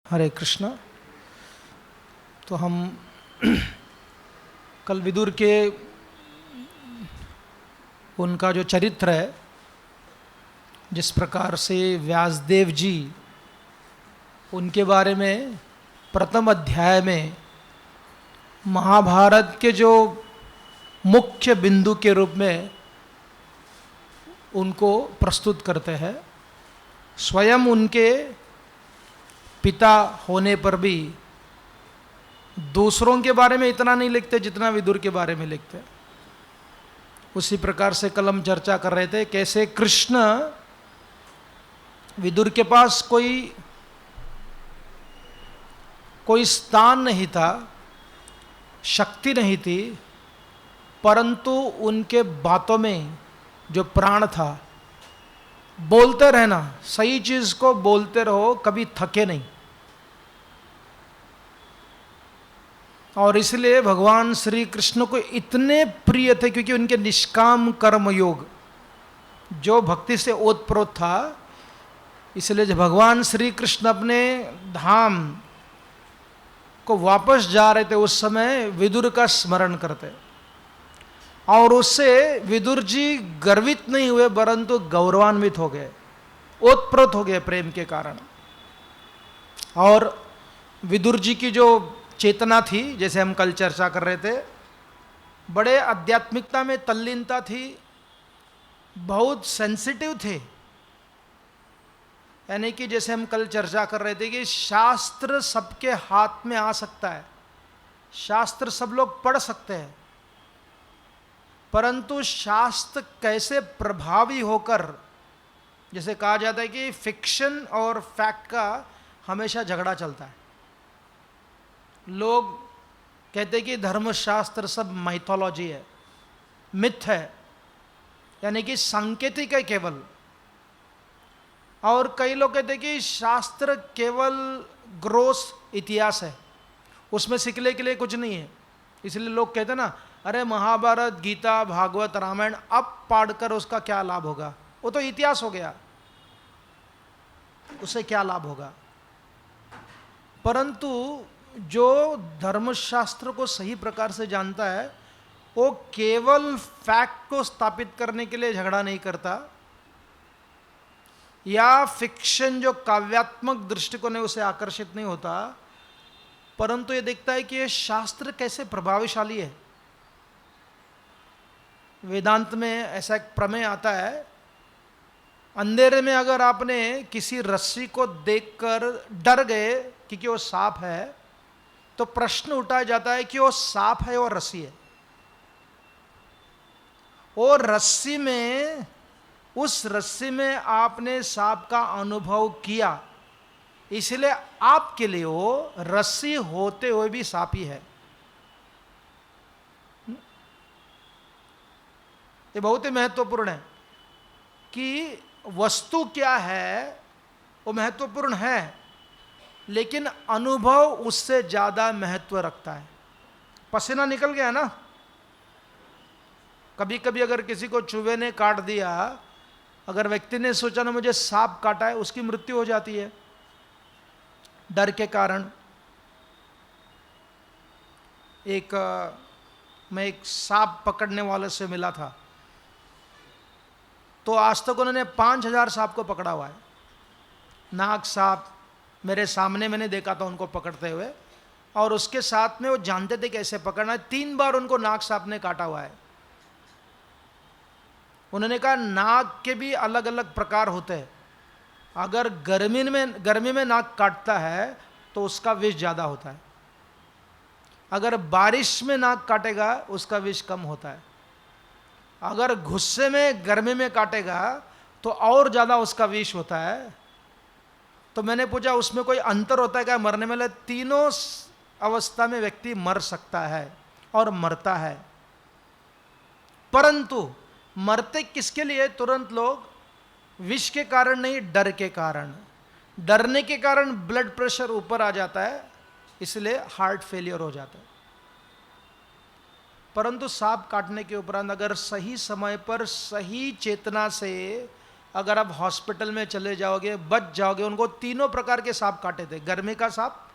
हरे कृष्णा। तो हम कल विदुर के उनका जो चरित्र है, जिस प्रकार से व्यासदेव जी उनके बारे में प्रथम अध्याय में महाभारत के जो मुख्य बिंदु के रूप में उनको प्रस्तुत करते हैं। स्वयं उनके पिता होने पर भी दूसरों के बारे में इतना नहीं लिखते जितना विदुर के बारे में लिखते। उसी प्रकार से कल हम चर्चा कर रहे थे कैसे कृष्ण विदुर के पास कोई स्थान नहीं था, शक्ति नहीं थी, परंतु उनके बातों में जो प्राण था, बोलते रहना, सही चीज को बोलते रहो, कभी थके नहीं। और इसलिए भगवान श्री कृष्ण को इतने प्रिय थे क्योंकि उनके निष्काम कर्म योग जो भक्ति से ओतप्रोत था। इसलिए जब भगवान श्री कृष्ण अपने धाम को वापस जा रहे थे उस समय विदुर का स्मरण करते, और उससे विदुर जी गर्वित नहीं हुए परंतु गौरवान्वित हो गए, ओतप्रोत हो गए प्रेम के कारण। और विदुर जी की जो चेतना थी, जैसे हम कल चर्चा कर रहे थे, बड़े आध्यात्मिकता में तल्लीनता थी, बहुत सेंसिटिव थे। यानी कि जैसे हम कल चर्चा कर रहे थे कि शास्त्र सबके हाथ में आ सकता है, शास्त्र सब लोग पढ़ सकते हैं, परंतु शास्त्र कैसे प्रभावी होकर, जैसे कहा जाता है कि फिक्शन और फैक्ट का हमेशा झगड़ा चलता है। लोग कहते हैं कि धर्मशास्त्र सब माइथोलॉजी है, मिथ है, यानी कि सांकेतिक है केवल। और कई लोग कहते हैं कि शास्त्र केवल ग्रोस इतिहास है, उसमें सीखने के लिए कुछ नहीं है। इसलिए लोग कहते हैं ना, अरे महाभारत, गीता, भागवत, रामायण अब पढ़कर उसका क्या लाभ होगा, वो तो इतिहास हो गया, उससे क्या लाभ होगा। परंतु जो धर्मशास्त्र को सही प्रकार से जानता है वो केवल फैक्ट को स्थापित करने के लिए झगड़ा नहीं करता, या फिक्शन जो काव्यात्मक दृष्टिकोण है उसे आकर्षित नहीं होता, परंतु ये देखता है कि ये शास्त्र कैसे प्रभावशाली है। वेदांत में ऐसा एक प्रमेय आता है, अंधेरे में अगर आपने किसी रस्सी को देखकर डर गए क्योंकि वो सांप है, तो प्रश्न उठाया जाता है कि वो सांप है और रस्सी है। और रस्सी में, उस रस्सी में आपने सांप का अनुभव किया, इसलिए आपके लिए वो रस्सी होते हुए भी सांप ही है। ये बहुत ही महत्वपूर्ण है कि वस्तु क्या है वो महत्वपूर्ण है, लेकिन अनुभव उससे ज्यादा महत्व रखता है। पसीना निकल गया ना, कभी कभी अगर किसी को चूहे ने काट दिया, अगर व्यक्ति ने सोचा ना मुझे सांप काटा है, उसकी मृत्यु हो जाती है डर के कारण। मैं एक सांप पकड़ने वाले से मिला था, तो आज तक उन्होंने 5000 सांप को पकड़ा हुआ है। नाग सांप मेरे सामने मैंने देखा था उनको पकड़ते हुए, और उसके साथ में वो जानते थे कैसे पकड़ना है। 3 बार उनको नाग सांप ने काटा हुआ है। उन्होंने कहा नाग के भी अलग अलग प्रकार होते हैं, अगर गर्मी में नाग काटता है तो उसका विष ज़्यादा होता है, अगर बारिश में नाग काटेगा उसका विष कम होता है, अगर गुस्से में गर्मी में काटेगा तो और ज़्यादा उसका विष होता है। तो मैंने पूछा उसमें कोई अंतर होता है क्या मरने में? तीनों अवस्था में व्यक्ति मर सकता है और मरता है, परंतु मरते किसके लिए? तुरंत लोग विष के कारण नहीं, डर के कारण। डरने के कारण ब्लड प्रेशर ऊपर आ जाता है, इसलिए हार्ट फेलियर हो जाता है। परंतु सांप काटने के उपरांत अगर सही समय पर सही चेतना से अगर आप हॉस्पिटल में चले जाओगे बच जाओगे। उनको तीनों प्रकार के सांप काटे थे, गर्मी का सांप,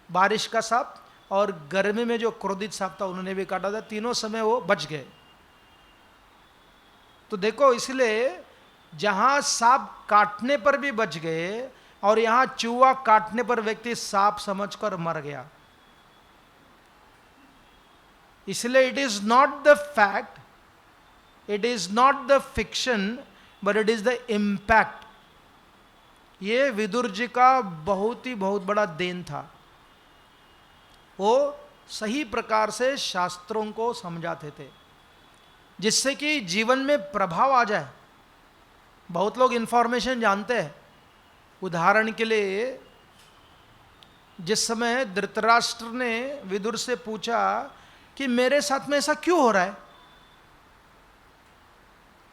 बारिश का सांप और गर्मी में जो क्रोधित सांप था उन्होंने भी काटा था। तीनों समय वो बच गए। तो देखो, इसलिए जहां सांप काटने पर भी बच गए और यहां चूहा काटने पर व्यक्ति सांप समझकर मर गया। इसलिए it is not the fact, it is not the fiction, but it is the impact. ये विदुर जी का बहुत बड़ा देन था। वो सही प्रकार से शास्त्रों को समझाते थे जिससे कि जीवन में प्रभाव आ जाए। बहुत लोग इंफॉर्मेशन जानते हैं। उदाहरण के लिए, जिस समय धृतराष्ट्र ने विदुर से पूछा कि मेरे साथ में ऐसा क्यों हो रहा है,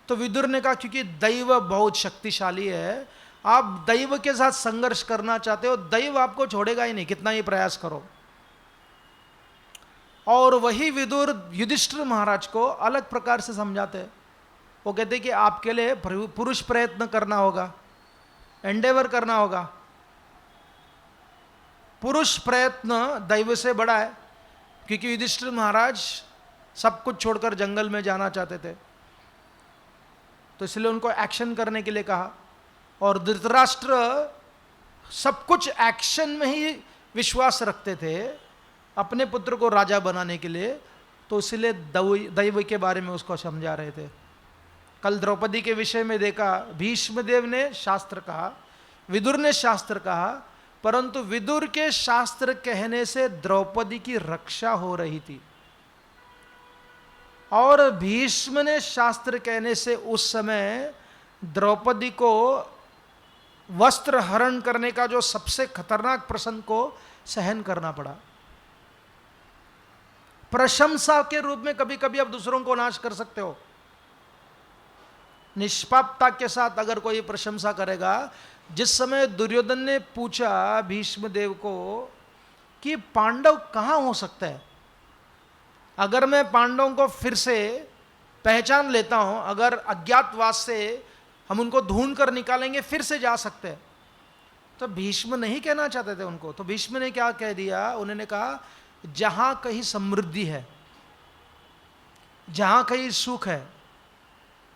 तो विदुर ने कहा क्योंकि दैव बहुत शक्तिशाली है। आप दैव के साथ संघर्ष करना चाहते हो, दैव आपको छोड़ेगा ही नहीं, कितना ही प्रयास करो। और वही विदुर युधिष्ठिर महाराज को अलग प्रकार से समझाते हैं। वो कहते हैं कि आपके लिए पुरुष प्रयत्न करना होगा, एंडेवर करना होगा। पुरुष प्रयत्न दैव से बड़ा है, क्योंकि युधिष्ठिर महाराज सब कुछ छोड़कर जंगल में जाना चाहते थे, तो इसलिए उनको एक्शन करने के लिए कहा। और धृतराष्ट्र सब कुछ एक्शन में ही विश्वास रखते थे अपने पुत्र को राजा बनाने के लिए, तो इसलिए दैव के बारे में उसको समझा रहे थे। कल द्रौपदी के विषय में देखा, भीष्मदेव ने शास्त्र कहा, विदुर ने शास्त्र कहा, परंतु विदुर के शास्त्र कहने से द्रौपदी की रक्षा हो रही थी और भीष्म ने शास्त्र कहने से उस समय द्रौपदी को वस्त्र हरण करने का जो सबसे खतरनाक प्रसंग को सहन करना पड़ा। प्रशंसा के रूप में कभी कभी आप दूसरों को नाश कर सकते हो। निष्पापता के साथ अगर कोई प्रशंसा करेगा, जिस समय दुर्योधन ने पूछा भीष्मदेव को कि पांडव कहां हो सकता है, अगर मैं पांडवों को फिर से पहचान लेता हूं, अगर अज्ञातवास से हम उनको ढूंढ कर निकालेंगे फिर से जा सकते हैं। तो भीष्म नहीं कहना चाहते थे उनको, तो भीष्म ने क्या कह दिया, उन्होंने कहा जहां कहीं समृद्धि है, जहां कहीं सुख है,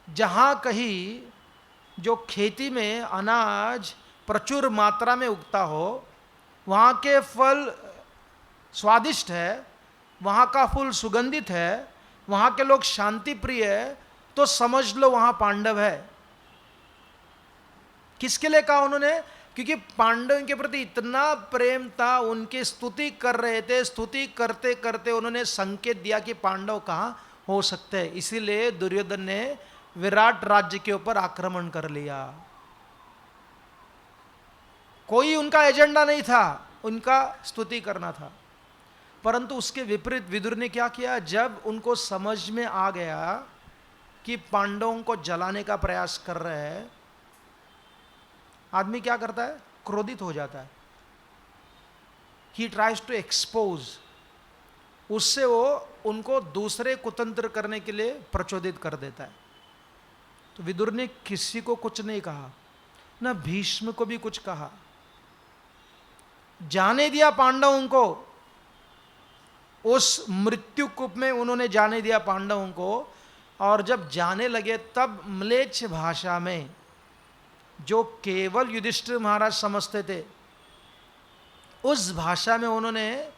जहां कहीं जो खेती में अनाज प्रचुर मात्रा में उगता हो, वहां के फल स्वादिष्ट है, वहां का फूल सुगंधित है, वहां के लोग शांति प्रिय है, तो समझ लो वहां पांडव है। किसके लिए कहा उन्होंने? क्योंकि पांडवों के प्रति इतना प्रेम था, उनकी स्तुति कर रहे थे, स्तुति करते करते उन्होंने संकेत दिया कि पांडव कहां हो सकते हैं। इसीलिए दुर्योधन ने विराट राज्य के ऊपर आक्रमण कर लिया। कोई उनका एजेंडा नहीं था, उनका स्तुति करना था। परंतु उसके विपरीत विदुर ने क्या किया, जब उनको समझ में आ गया कि पांडवों को जलाने का प्रयास कर रहे हैं, आदमी क्या करता है, क्रोधित हो जाता है। ही ट्राइज टू एक्सपोज, उससे वो उनको दूसरे कुतंत्र करने के लिए प्रचोदित कर देता है। तो विदुर ने किसी को कुछ नहीं कहा, ना भीष्म को भी कुछ कहा, जाने दिया पांडवों को। उस मृत्यु कूप में उन्होंने जाने दिया पांडवों को, और जब जाने लगे तब म्लेच्छ भाषा में, जो केवल युधिष्ठिर महाराज समझते थे, उस भाषा में उन्होंने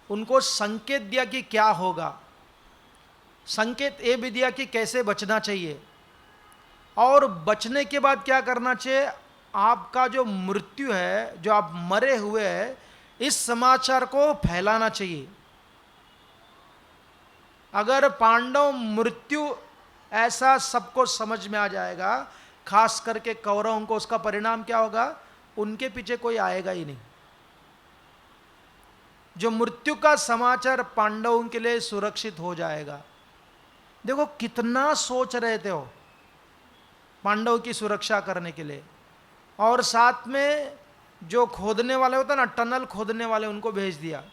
उनको संकेत दिया कि क्या होगा। संकेत ये भी दिया कि कैसे बचना चाहिए, और बचने के बाद क्या करना चाहिए। आपका जो मृत्यु है, जो आप मरे हुए हैं, इस समाचार को फैलाना चाहिए। अगर पांडव मृत्यु ऐसा सबको समझ में आ जाएगा, खास करके कौरवों को, उसका परिणाम क्या होगा, उनके पीछे कोई आएगा ही नहीं। जो मृत्यु का समाचार पांडवों के लिए सुरक्षित हो जाएगा। देखो कितना सोच रहे थे वो पांडव की सुरक्षा करने के लिए। और साथ में जो खोदने वाले होते ना, टनल खोदने वाले, उनको भेज दिया,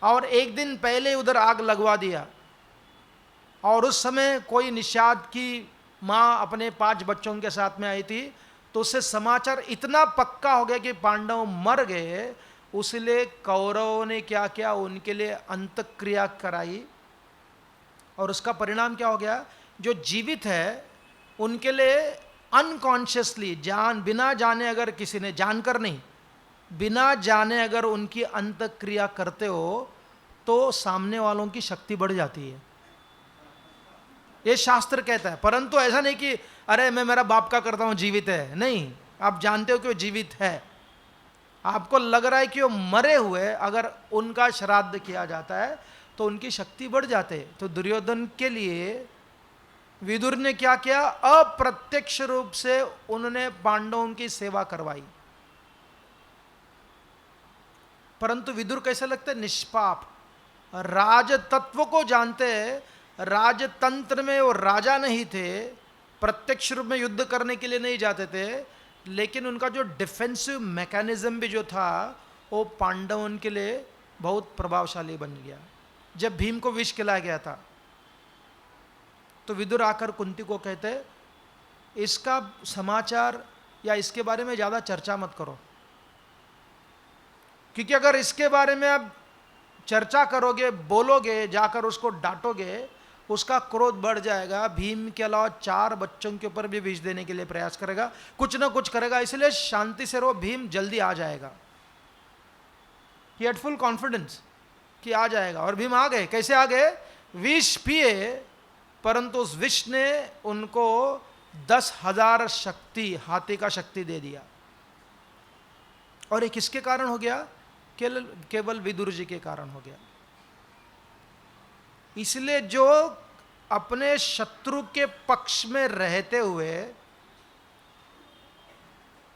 और एक दिन पहले उधर आग लगवा दिया। और उस समय कोई निषाद की माँ अपने 5 बच्चों के साथ में आई थी, तो उससे समाचार इतना पक्का हो गया कि पांडव मर गए, उसलिए कौरवों ने क्या किया, उनके लिए अंतक्रिया कराई। और उसका परिणाम क्या हो गया, जो जीवित है उनके लिए अनकॉन्शियसली, बिना जाने, अगर किसी ने जानकर नहीं, बिना जाने अगर उनकी अंतक्रिया करते हो तो सामने वालों की शक्ति बढ़ जाती है, ये शास्त्र कहता है। परंतु ऐसा नहीं कि अरे मैं मेरा बाप का करता हूं जीवित है, नहीं, आप जानते हो कि वो जीवित है, आपको लग रहा है कि वो मरे हुए, अगर उनका श्राद्ध किया जाता है तो उनकी शक्ति बढ़ जाते। तो दुर्योधन के लिए विदुर ने क्या किया, अप्रत्यक्ष रूप से उन्होंने पांडवों की सेवा करवाई। परंतु विदुर कैसे लगते, निष्पाप, राजतत्व को जानते, राजतंत्र में वो राजा नहीं थे, प्रत्यक्ष रूप में युद्ध करने के लिए नहीं जाते थे, लेकिन उनका जो डिफेंसिव मैकेनिज्म भी जो था वो पांडवों के लिए बहुत प्रभावशाली बन गया। जब भीम को विष खिलाया गया था तो विदुर आकर कुंती को कहते, इसका समाचार या इसके बारे में ज़्यादा चर्चा मत करो, क्योंकि अगर इसके बारे में आप चर्चा करोगे, बोलोगे, जाकर उसको डांटोगे, उसका क्रोध बढ़ जाएगा, भीम के अलावा 4 बच्चों के ऊपर भी विष देने के लिए प्रयास करेगा, कुछ ना कुछ करेगा, इसलिए शांति से रहो, भीम जल्दी आ जाएगा। ही हैड फुल कॉन्फिडेंस कि आ जाएगा, और भीम आ गए। कैसे आ गए, विष पिए, परंतु उस विष ने उनको 10,000 शक्ति, हाथी का शक्ति दे दिया। और ये किसके कारण हो गया, केवल विदुर जी के कारण हो गया। इसलिए जो अपने शत्रु के पक्ष में रहते हुए,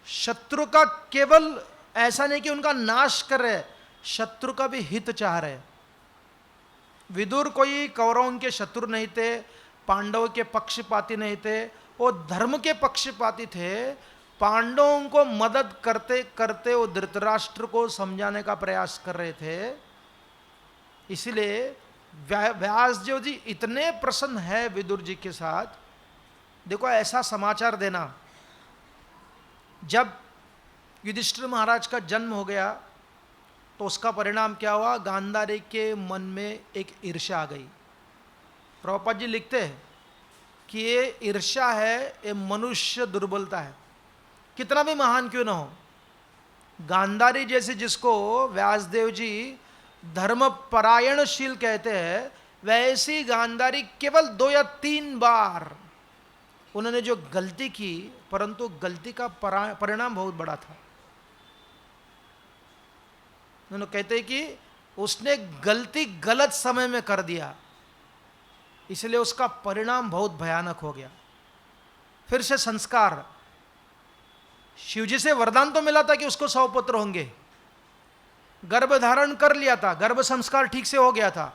शत्रु का केवल ऐसा नहीं कि उनका नाश कर रहे, शत्रु का भी हित चाह रहे। विदुर कोई कौरवों के शत्रु नहीं थे, पांडव के पक्षपाती नहीं थे, वो धर्म के पक्षपाती थे। पांडवों को मदद करते करते वो धृतराष्ट्र को समझाने का प्रयास कर रहे थे। इसलिए व्यासदेव जी इतने प्रसन्न है विदुर जी के साथ। देखो, ऐसा समाचार देना, जब युधिष्ठिर महाराज का जन्म हो गया तो उसका परिणाम क्या हुआ, गांधारी के मन में एक ईर्ष्या आ गई। प्रभुपाद जी लिखते हैं कि ये ईर्ष्या है, ये मनुष्य दुर्बलता है, कितना भी महान क्यों ना हो। गांधारी जैसे, जिसको व्यासदेव जी धर्मपरायणशील कहते हैं, वैसी गांधारी केवल 2 या 3 बार उन्होंने जो गलती की, परंतु गलती का परिणाम बहुत बड़ा था। उन्होंने कहते हैं कि उसने गलती गलत समय में कर दिया, इसलिए उसका परिणाम बहुत भयानक हो गया। फिर से संस्कार, शिवजी से वरदान तो मिला था कि उसको 100 पुत्र होंगे, गर्भ धारण कर लिया था, गर्भ संस्कार ठीक से हो गया था,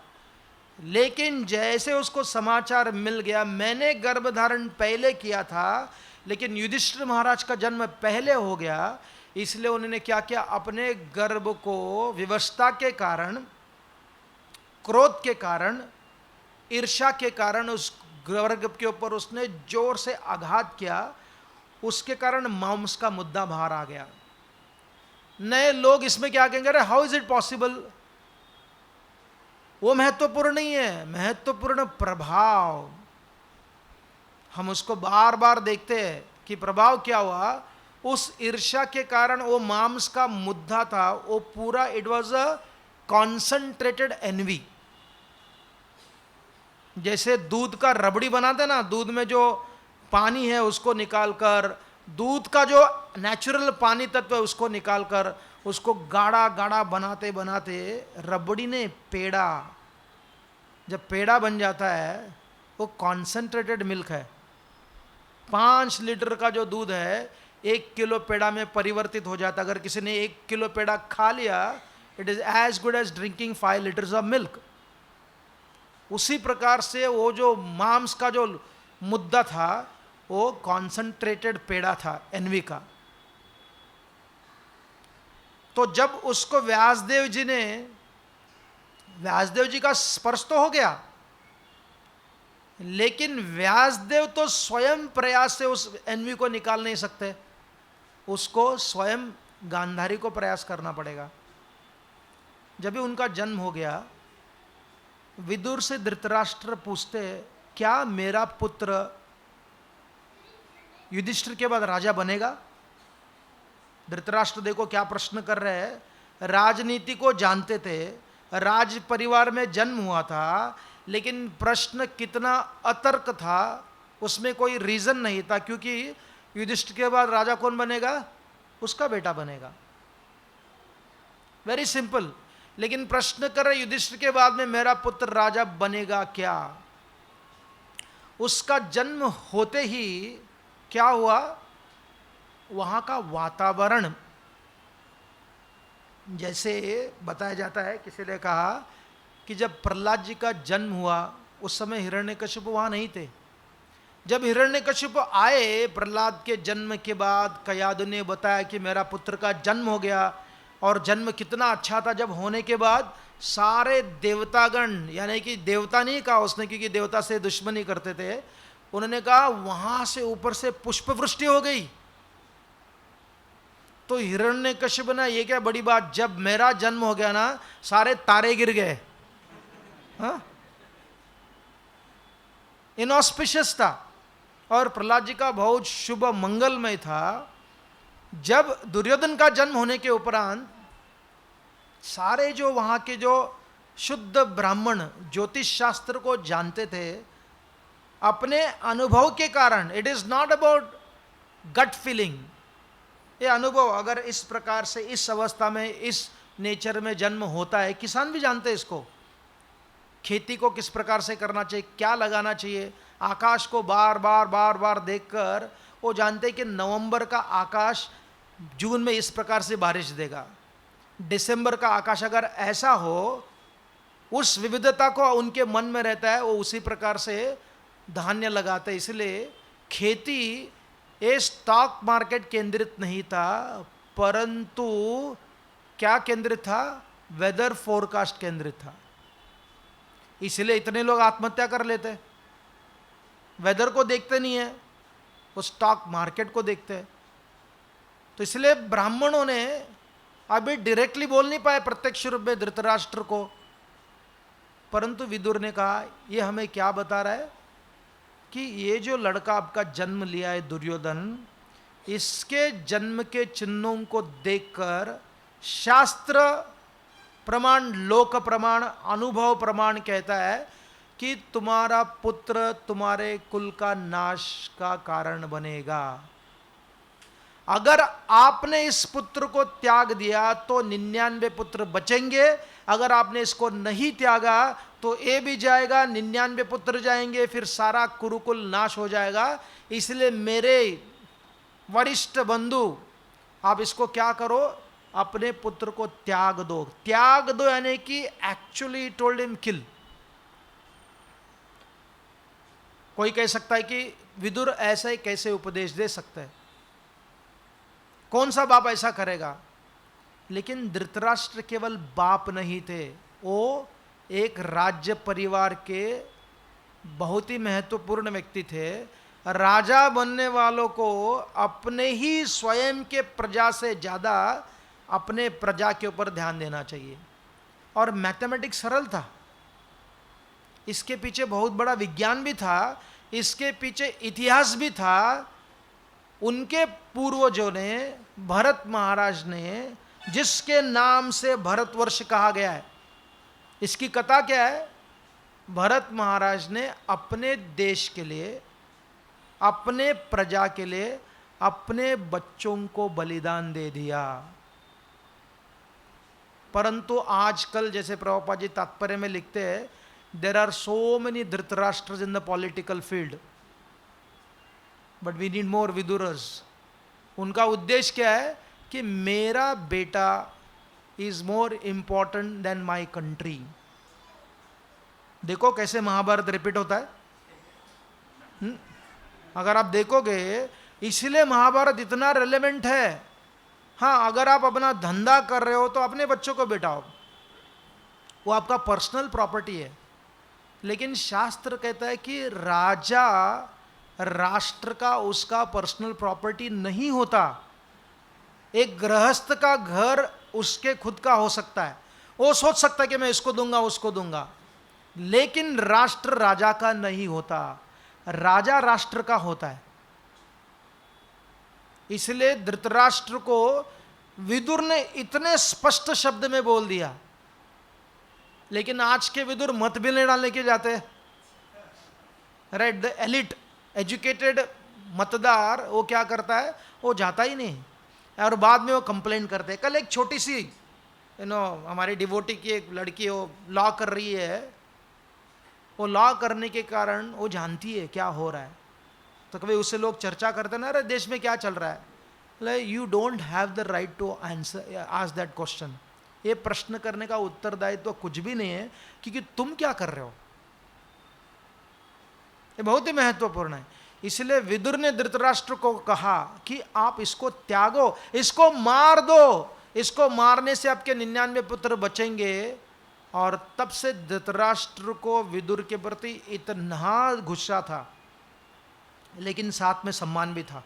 लेकिन जैसे उसको समाचार मिल गया मैंने गर्भ धारण पहले किया था, लेकिन युधिष्ठिर महाराज का जन्म पहले हो गया, इसलिए उन्होंने क्या किया, अपने गर्भ को विवशता के कारण, क्रोध के कारण, ईर्ष्या के कारण उस गर्भ के ऊपर उसने जोर से आघात किया। उसके कारण मांस का मुद्दा बाहर आ गया। नए लोग इसमें क्या कहेंगे, अरे हाउ इज इट पॉसिबल। वो महत्वपूर्ण नहीं है, महत्वपूर्ण प्रभाव। हम उसको बार बार देखते हैं कि प्रभाव क्या हुआ। उस ईर्ष्या के कारण वो मांस का मुद्दा था, वो पूरा, it was a concentrated envy. जैसे दूध का रबड़ी बनाते ना, दूध में जो पानी है उसको निकालकर, दूध का जो नेचुरल पानी तत्व है उसको निकालकर, उसको गाढ़ा गाढ़ा बनाते बनाते रबड़ी ने पेड़ा, जब पेड़ा बन जाता है वो कॉन्सेंट्रेटेड मिल्क है। 5 लीटर का जो दूध है 1 किलो पेड़ा में परिवर्तित हो जाता। अगर किसी ने 1 किलो पेड़ा खा लिया, it is as good as drinking 5 litres of milk. उसी प्रकार से वो जो मांस का जो मुद्दा था वो कॉन्सेंट्रेटेड पेड़ा था एनवी का। तो जब उसको व्यासदेव जी का स्पर्श तो हो गया, लेकिन व्यासदेव तो स्वयं प्रयास से उस एनवी को निकाल नहीं सकते, उसको स्वयं गांधारी को प्रयास करना पड़ेगा। जब भी उनका जन्म हो गया, विदुर से धृतराष्ट्र पूछते, क्या मेरा पुत्र युधिष्ठिर के बाद राजा बनेगा? धृतराष्ट्र देखो क्या प्रश्न कर रहे हैं, राजनीति को जानते थे, राज परिवार में जन्म हुआ था, लेकिन प्रश्न कितना अतर्क था, उसमें कोई रीजन नहीं था, क्योंकि युधिष्ठिर के बाद राजा कौन बनेगा? उसका बेटा बनेगा, वेरी सिंपल। लेकिन प्रश्न कर रहे युधिष्ठिर के बाद में मेरा पुत्र राजा बनेगा क्या? उसका जन्म होते ही क्या हुआ, वहां का वातावरण, जैसे बताया जाता है, किसी ने कहा कि जब प्रहलाद जी का जन्म हुआ उस समय हिरण्यकशिपु वहां नहीं थे। जब हिरण्यकशिपु आए प्रहलाद के जन्म के बाद, कयादु ने बताया कि मेरा पुत्र का जन्म हो गया, और जन्म कितना अच्छा था। जब होने के बाद सारे देवतागण, यानी कि देवता नहीं कहा उसने क्योंकि देवता से दुश्मनी करते थे, उन्होंने कहा वहां से ऊपर से पुष्प वृष्टि हो गई। तो हिरण्यकशिप ना, ये क्या बड़ी बात, जब मेरा जन्म हो गया ना सारे तारे गिर गए। हाँ, इनऑस्पिशियस था, और प्रहलाद जी का बहुत शुभ मंगलमय था। जब दुर्योधन का जन्म होने के उपरांत सारे जो वहां के जो शुद्ध ब्राह्मण ज्योतिष शास्त्र को जानते थे, अपने अनुभव के कारण, it is not about gut feeling, ये अनुभव अगर इस प्रकार से इस अवस्था में इस नेचर में जन्म होता है, किसान भी जानते हैं इसको, खेती को किस प्रकार से करना चाहिए, क्या लगाना चाहिए, आकाश को बार बार बार बार देखकर वो जानते हैं कि नवंबर का आकाश जून में इस प्रकार से बारिश देगा, दिसंबर का आकाश अगर ऐसा हो, उस विविधता को उनके मन में रहता है, वो उसी प्रकार से धान्य लगाते हैं। इसलिए खेती ये स्टॉक मार्केट केंद्रित नहीं था, परंतु क्या केंद्रित था? वेदर फोरकास्ट केंद्रित था। इसलिए इतने लोग आत्महत्या कर लेते, वेदर को देखते नहीं है, वो स्टॉक मार्केट को देखते हैं। तो इसलिए ब्राह्मणों ने अभी डायरेक्टली बोल नहीं पाए प्रत्यक्ष रूप में धृतराष्ट्र को, परंतु विदुर ने कहा ये हमें क्या बता रहा है कि ये जो लड़का आपका जन्म लिया है दुर्योधन, इसके जन्म के चिन्हों को देखकर शास्त्र प्रमाण, लोक प्रमाण, अनुभव प्रमाण कहता है कि तुम्हारा पुत्र तुम्हारे कुल का नाश का कारण बनेगा। अगर आपने इस पुत्र को त्याग दिया तो 99 पुत्र बचेंगे, अगर आपने इसको नहीं त्यागा तो ये भी जाएगा, 99 पुत्र जाएंगे, फिर सारा कुरुकुल नाश हो जाएगा। इसलिए मेरे वरिष्ठ बंधु, आप इसको क्या करो, अपने पुत्र को त्याग दो। त्याग दो यानी कि एक्चुअली टोल्ड हिम किल। कोई कह सकता है कि विदुर ऐसा ही कैसे उपदेश दे सकता है, कौन सा बाप ऐसा करेगा? लेकिन धृतराष्ट्र केवल बाप नहीं थे, वो एक राज्य परिवार के बहुत ही महत्वपूर्ण व्यक्ति थे। राजा बनने वालों को अपने ही स्वयं के प्रजा से ज़्यादा अपने प्रजा के ऊपर ध्यान देना चाहिए। और मैथमेटिक्स सरल था, इसके पीछे बहुत बड़ा विज्ञान भी था, इसके पीछे इतिहास भी था। उनके पूर्वजों ने, भरत महाराज ने, जिसके नाम से भारतवर्ष कहा गया है, इसकी कथा क्या है? भरत महाराज ने अपने देश के लिए, अपने प्रजा के लिए, अपने बच्चों को बलिदान दे दिया। परंतु आजकल जैसे प्रभुपाद जी तात्पर्य में लिखते हैं, there are so many Dhritarashtra in the political field, but we need more Viduras. उनका उद्देश्य क्या है कि मेरा बेटा is more important than my country. देखो कैसे महाभारत रिपीट होता है। अगर आप देखोगे, इसलिए महाभारत इतना रेलेवेंट है। हाँ, अगर आप अपना धंधा कर रहे हो तो अपने बच्चों को बिठाओ, वो आपका पर्सनल प्रॉपर्टी है। लेकिन शास्त्र कहता है कि राजा राष्ट्र का उसका पर्सनल प्रॉपर्टी नहीं होता। एक गृहस्थ का घर उसके खुद का हो सकता है, वो सोच सकता है कि मैं इसको दूंगा उसको दूंगा, लेकिन राष्ट्र राजा का नहीं होता, राजा राष्ट्र का होता है। इसलिए धृतराष्ट्र को विदुर ने इतने स्पष्ट शब्द में बोल दिया, लेकिन आज के विदुर मत भी नहीं डालने के जाते, राइट। द एलिट एजुकेटेड मतदार वो क्या करता है, वो जाता ही नहीं, और बाद में वो कंप्लेंट करते हैं। कल एक छोटी सी हमारी डिवोटी की एक लड़की वो लॉ कर रही है, वो लॉ करने के कारण वो जानती है क्या हो रहा है, तो कभी उससे लोग चर्चा करते ना, अरे देश में क्या चल रहा है, like you don't have the right to answer ask that question. ये प्रश्न करने का उत्तरदायित्व तो कुछ भी नहीं है, क्योंकि तुम क्या कर रहे हो, ये बहुत ही महत्वपूर्ण है। इसलिए विदुर ने धृतराष्ट्र को कहा कि आप इसको त्यागो, इसको मार दो, इसको मारने से आपके 99 पुत्र बचेंगे। और तब से धृतराष्ट्र को विदुर के प्रति इतना गुस्सा था, लेकिन साथ में सम्मान भी था।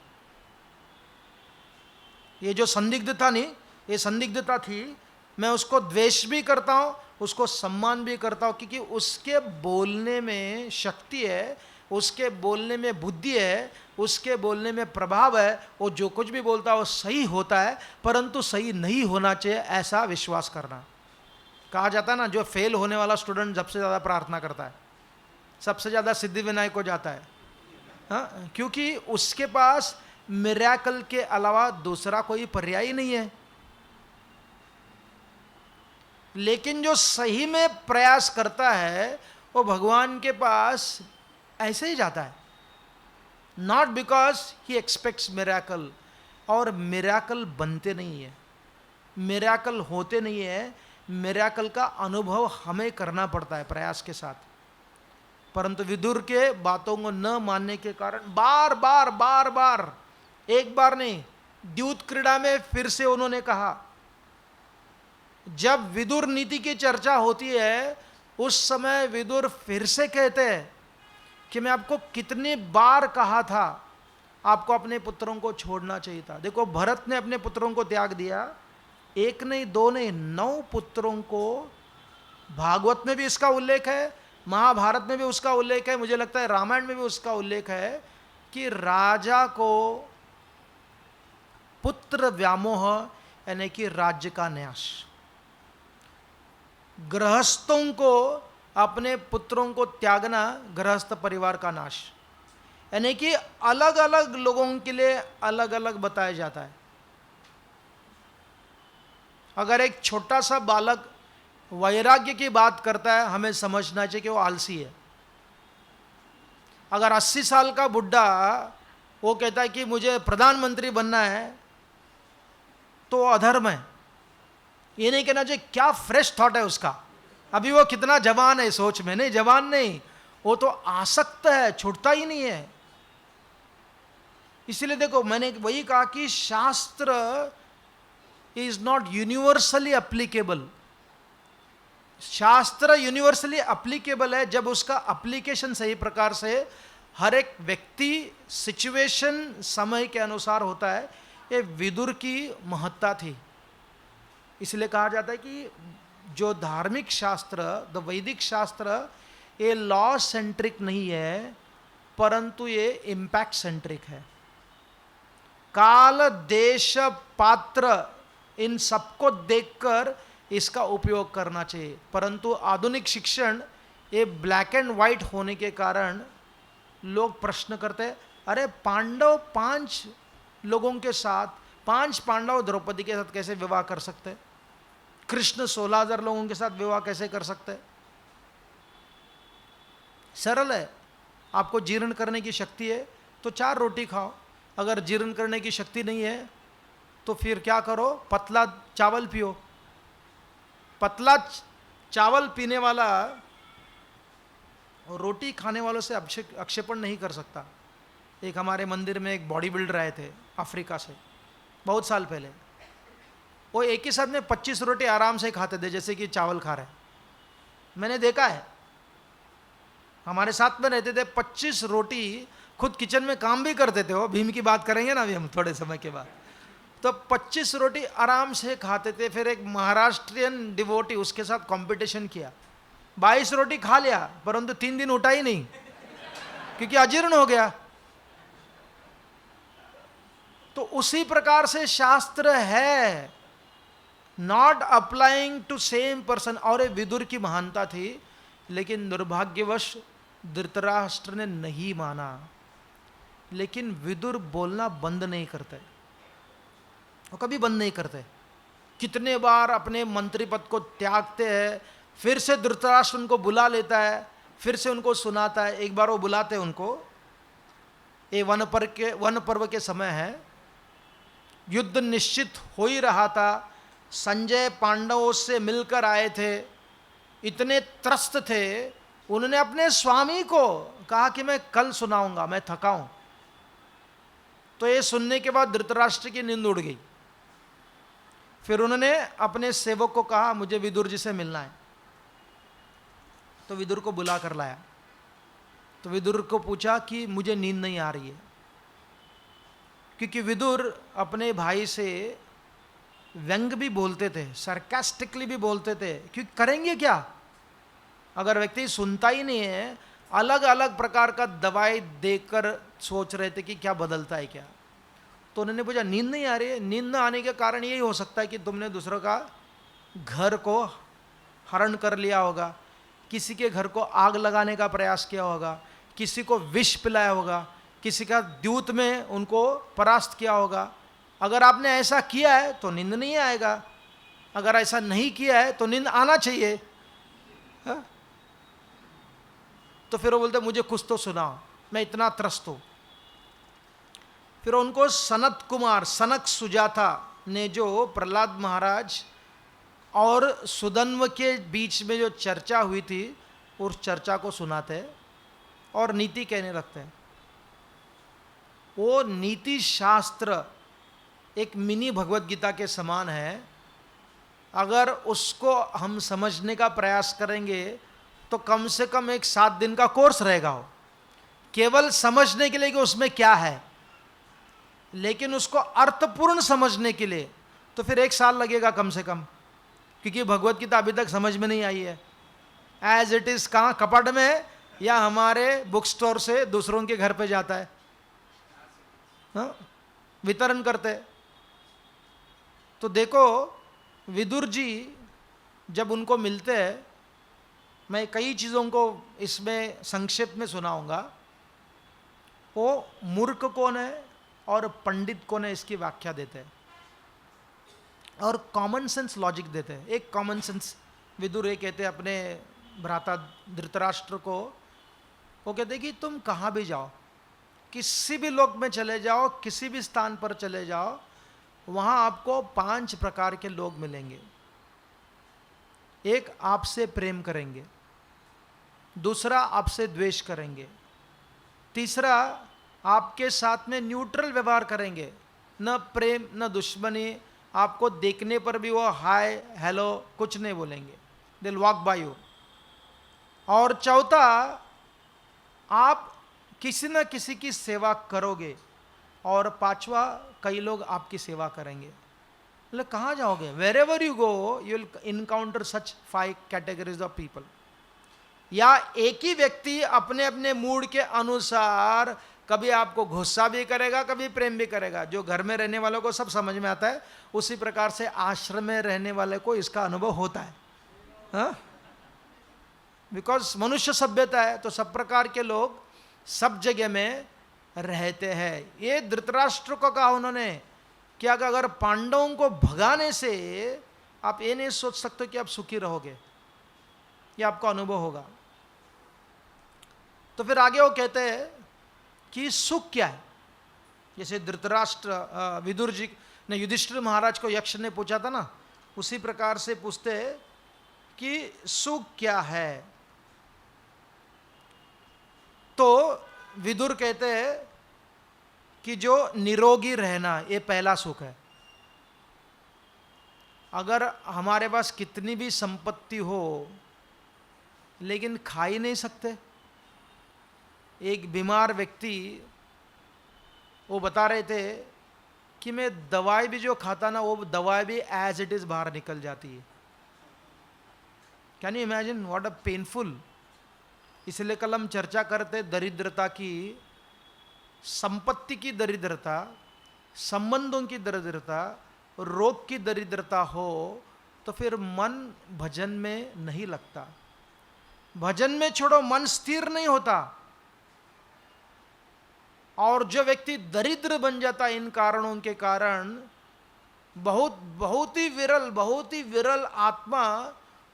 ये जो संदिग्धता नहीं, ये संदिग्धता थी, मैं उसको द्वेष भी करता हूँ, उसको सम्मान भी करता हूँ, क्योंकि उसके बोलने में शक्ति है, उसके बोलने में बुद्धि है, उसके बोलने में प्रभाव है। वो जो कुछ भी बोलता है वो सही होता है, परंतु सही नहीं होना चाहिए ऐसा विश्वास करना। कहा जाता है ना, जो फेल होने वाला स्टूडेंट सबसे ज़्यादा प्रार्थना करता है, सबसे ज़्यादा सिद्धि विनायक को जाता है, हाँ, क्योंकि उसके पास मिरेकल के अलावा दूसरा कोई पर्याय ही नहीं है। लेकिन जो सही में प्रयास करता है वो भगवान के पास ऐसे ही जाता है, not because he aspects miracle. और मिरेकल बनते नहीं है, मिरेकल होते नहीं है, मिरेकल का अनुभव हमें करना पड़ता है प्रयास के साथ। परंतु विदुर के बातों को न मानने के कारण बार बार बार बार, एक बार नहीं, द्यूत क्रीड़ा में फिर से उन्होंने कहा, जब विदुर नीति की चर्चा होती है उस समय विदुर फिर से कहते हैं कि मैं आपको कितनी बार कहा था आपको अपने पुत्रों को छोड़ना चाहिए था। देखो भरत ने अपने पुत्रों को त्याग दिया, एक नहीं दो नहीं 9 पुत्रों को। भागवत में भी इसका उल्लेख है, महाभारत में भी उसका उल्लेख है, मुझे लगता है रामायण में भी उसका उल्लेख है कि राजा को पुत्र व्यामोह यानी कि राज्य का न्यास, गृहस्थों को अपने पुत्रों को त्यागना गृहस्थ परिवार का नाश, यानी कि अलग अलग लोगों के लिए अलग अलग बताया जाता है। अगर एक छोटा सा बालक वैराग्य की बात करता है, हमें समझना चाहिए कि वो आलसी है। अगर 80 साल का बुढ़ा वो कहता है कि मुझे प्रधानमंत्री बनना है, तो अधर्म है। ये नहीं कहना चाहिए क्या फ्रेश थॉट है उसका, अभी वो कितना जवान है सोच में, नहीं जवान नहीं, वो तो आसक्त है, छूटता ही नहीं है। इसलिए देखो मैंने वही कहा कि शास्त्र इज नॉट यूनिवर्सली एप्लीकेबल। शास्त्र यूनिवर्सली एप्लीकेबल है जब उसका एप्लीकेशन सही प्रकार से हर एक व्यक्ति, सिचुएशन, समय के अनुसार होता है। ये विदुर की महत्ता थी। इसलिए कहा जाता है कि जो धार्मिक शास्त्र, द वैदिक शास्त्र, ये लॉ सेंट्रिक नहीं है, परंतु ये इम्पैक्ट सेंट्रिक है। काल, देश, पात्र, इन सबको देखकर इसका उपयोग करना चाहिए। परंतु आधुनिक शिक्षण ये ब्लैक एंड वाइट होने के कारण लोग प्रश्न करते हैं, अरे पांडव 5 लोगों के साथ, 5 पांडव द्रौपदी के साथ कैसे विवाह कर सकते हैं? कृष्ण 16,000 लोगों के साथ विवाह कैसे कर सकते हैं? सरल है। आपको जीर्ण करने की शक्ति है तो 4 रोटी खाओ, अगर जीर्ण करने की शक्ति नहीं है तो फिर क्या करो, पतला चावल पियो। पतला चावल पीने वाला रोटी खाने वालों से आक्षेपण नहीं कर सकता। एक हमारे मंदिर में एक बॉडी बिल्डर आए थे अफ्रीका से, बहुत साल पहले। वो एक ही साथ में 25 रोटी आराम से खाते थे जैसे कि चावल खा रहे। मैंने देखा है, हमारे साथ में रहते थे, 25 रोटी खुद किचन में काम भी करते थे। वो भीम की बात करेंगे ना अभी हम थोड़े समय के बाद। तो 25 रोटी आराम से खाते थे। फिर एक महाराष्ट्रियन डिवोटी उसके साथ कंपटीशन किया, 22 रोटी खा लिया, परंतु 3 दिन उठा ही नहीं क्योंकि अजीर्ण हो गया। तो उसी प्रकार से शास्त्र है, not applying to same person. और ये विदुर की महानता थी, लेकिन दुर्भाग्यवश धृतराष्ट्र ने नहीं माना। लेकिन विदुर बोलना बंद नहीं करते, वो कभी बंद नहीं करते। कितने बार अपने मंत्री पद को त्यागते हैं, फिर से धृतराष्ट्र उनको बुला लेता है, फिर से उनको सुनाता है। एक बार वो बुलाते हैं उनको, ये वन पर्व के समय है, युद्ध निश्चित हो ही रहा था। संजय पांडवों से मिलकर आए थे, इतने त्रस्त थे, उन्होंने अपने स्वामी को कहा कि मैं कल सुनाऊंगा, मैं थका हूं। तो ये सुनने के बाद धृतराष्ट्र की नींद उड़ गई। फिर उन्होंने अपने सेवक को कहा मुझे विदुर जी से मिलना है। तो विदुर को बुला कर लाया। तो विदुर को पूछा कि मुझे नींद नहीं आ रही है, क्योंकि विदुर अपने भाई से व्यंग भी बोलते थे, सरकास्टिकली भी बोलते थे, क्योंकि करेंगे क्या अगर व्यक्ति सुनता ही नहीं है। अलग अलग प्रकार का दवाई देकर सोच रहे थे कि क्या बदलता है क्या। तो उन्होंने पूछा नींद नहीं आ रही है? नींद न आने के कारण यही हो सकता है कि तुमने दूसरों का घर को हरण कर लिया होगा, किसी के घर को आग लगाने का प्रयास किया होगा, किसी को विष पिलाया होगा, किसी का द्यूत में उनको परास्त किया होगा। अगर आपने ऐसा किया है तो नींद नहीं आएगा, अगर ऐसा नहीं किया है तो नींद आना चाहिए। हा? तो फिर वो बोलते मुझे कुछ तो सुनाओ, मैं इतना त्रस्त हूं। फिर उनको सनत कुमार, सनक सुजाता ने जो प्रहलाद महाराज और सुदन्व के बीच में जो चर्चा हुई थी, उस चर्चा को सुनाते और नीति कहने लगते हैं। वो नीति शास्त्र एक मिनी भगवत गीता के समान है। अगर उसको हम समझने का प्रयास करेंगे तो कम से कम एक 7 दिन का कोर्स रहेगा हो, केवल समझने के लिए कि उसमें क्या है। लेकिन उसको अर्थपूर्ण समझने के लिए तो फिर 1 साल लगेगा कम से कम, क्योंकि भगवत गीता अभी तक समझ में नहीं आई है। एज इट इज कहाँ कपट में है या हमारे बुक स्टोर से दूसरों के घर पे जाता है, हाँ? वितरण करते। तो देखो विदुर जी जब उनको मिलते हैं, मैं कई चीज़ों को इसमें संक्षेप में सुनाऊंगा। वो मूर्ख कौन है और पंडित कौन है इसकी व्याख्या देते हैं और कॉमन सेंस लॉजिक देते हैं। एक कॉमन सेंस विदुर ये कहते हैं अपने भ्राता धृतराष्ट्र को, वो कहते हैं कि तुम कहाँ भी जाओ, किसी भी लोक में चले जाओ, किसी भी स्थान पर चले जाओ, वहाँ आपको 5 प्रकार के लोग मिलेंगे। एक आपसे प्रेम करेंगे, दूसरा आपसे द्वेष करेंगे, तीसरा आपके साथ में न्यूट्रल व्यवहार करेंगे, न प्रेम न दुश्मनी, आपको देखने पर भी वो हाय हेलो कुछ नहीं बोलेंगे, they will walk bye you. और चौथा, आप किसी न किसी की सेवा करोगे, और पांचवा, कई लोग आपकी सेवा करेंगे। मतलब कहाँ जाओगे? Wherever you go you will encounter such 5 categories of people. या एक ही व्यक्ति अपने अपने मूड के अनुसार कभी आपको गुस्सा भी करेगा, कभी प्रेम भी करेगा। जो घर में रहने वालों को सब समझ में आता है, उसी प्रकार से आश्रम में रहने वाले को इसका अनुभव होता है, हाँ? बिकॉज मनुष्य सभ्यता है, तो सब प्रकार के लोग सब जगह में रहते हैं। ये धृतराष्ट्र को कहा उन्होंने कि अगर पांडवों को भगाने से आप ये नहीं सोच सकते कि आप सुखी रहोगे, ये आपका अनुभव होगा। तो फिर आगे वो कहते हैं कि सुख क्या है। जैसे धृतराष्ट्र विदुर जी ने युधिष्ठिर महाराज को यक्ष ने पूछा था ना, उसी प्रकार से पूछते हैं कि सुख क्या है। तो विदुर कहते हैं कि जो निरोगी रहना, ये पहला सुख है। अगर हमारे पास कितनी भी संपत्ति हो लेकिन खा ही नहीं सकते, एक बीमार व्यक्ति वो बता रहे थे कि मैं दवाई भी जो खाता ना, वो दवाई भी एज इट इज बाहर निकल जाती है। Can you imagine what a painful. इसलिए कल हम चर्चा करते दरिद्रता की, संपत्ति की दरिद्रता, संबंधों की दरिद्रता, रोग की दरिद्रता हो तो फिर मन भजन में नहीं लगता। भजन में छोड़ो, मन स्थिर नहीं होता। और जो व्यक्ति दरिद्र बन जाता इन कारणों के कारण, बहुत ही विरल आत्मा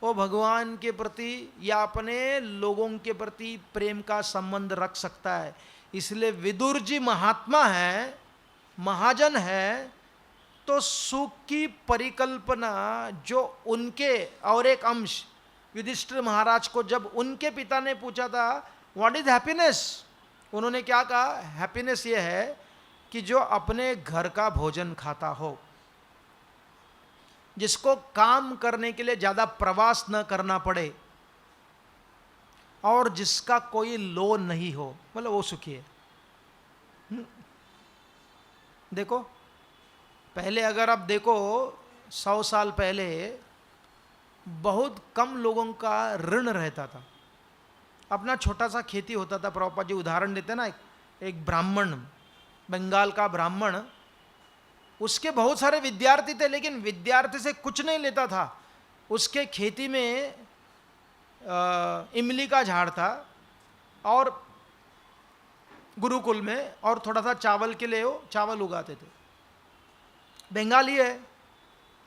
वो भगवान के प्रति या अपने लोगों के प्रति प्रेम का संबंध रख सकता है। इसलिए विदुर जी महात्मा है, महाजन है, तो सुख की परिकल्पना जो उनके, और एक अंश युधिष्ठिर महाराज को जब उनके पिता ने पूछा था व्हाट इज हैप्पीनेस, उन्होंने क्या कहा? हैप्पीनेस ये है कि जो अपने घर का भोजन खाता हो, जिसको काम करने के लिए ज्यादा प्रवास न करना पड़े, और जिसका कोई लोन नहीं हो, मतलब वो सुखी है। देखो, पहले अगर आप देखो 100 साल पहले बहुत कम लोगों का ऋण रहता था। अपना छोटा सा खेती होता था। प्रभुपाद जी उदाहरण देते ना, एक ब्राह्मण, बंगाल का ब्राह्मण, उसके बहुत सारे विद्यार्थी थे, लेकिन विद्यार्थी से कुछ नहीं लेता था। उसके खेती में इमली का झाड़ था और गुरुकुल में, और थोड़ा सा चावल के लिए वो चावल उगाते थे। बंगाली है,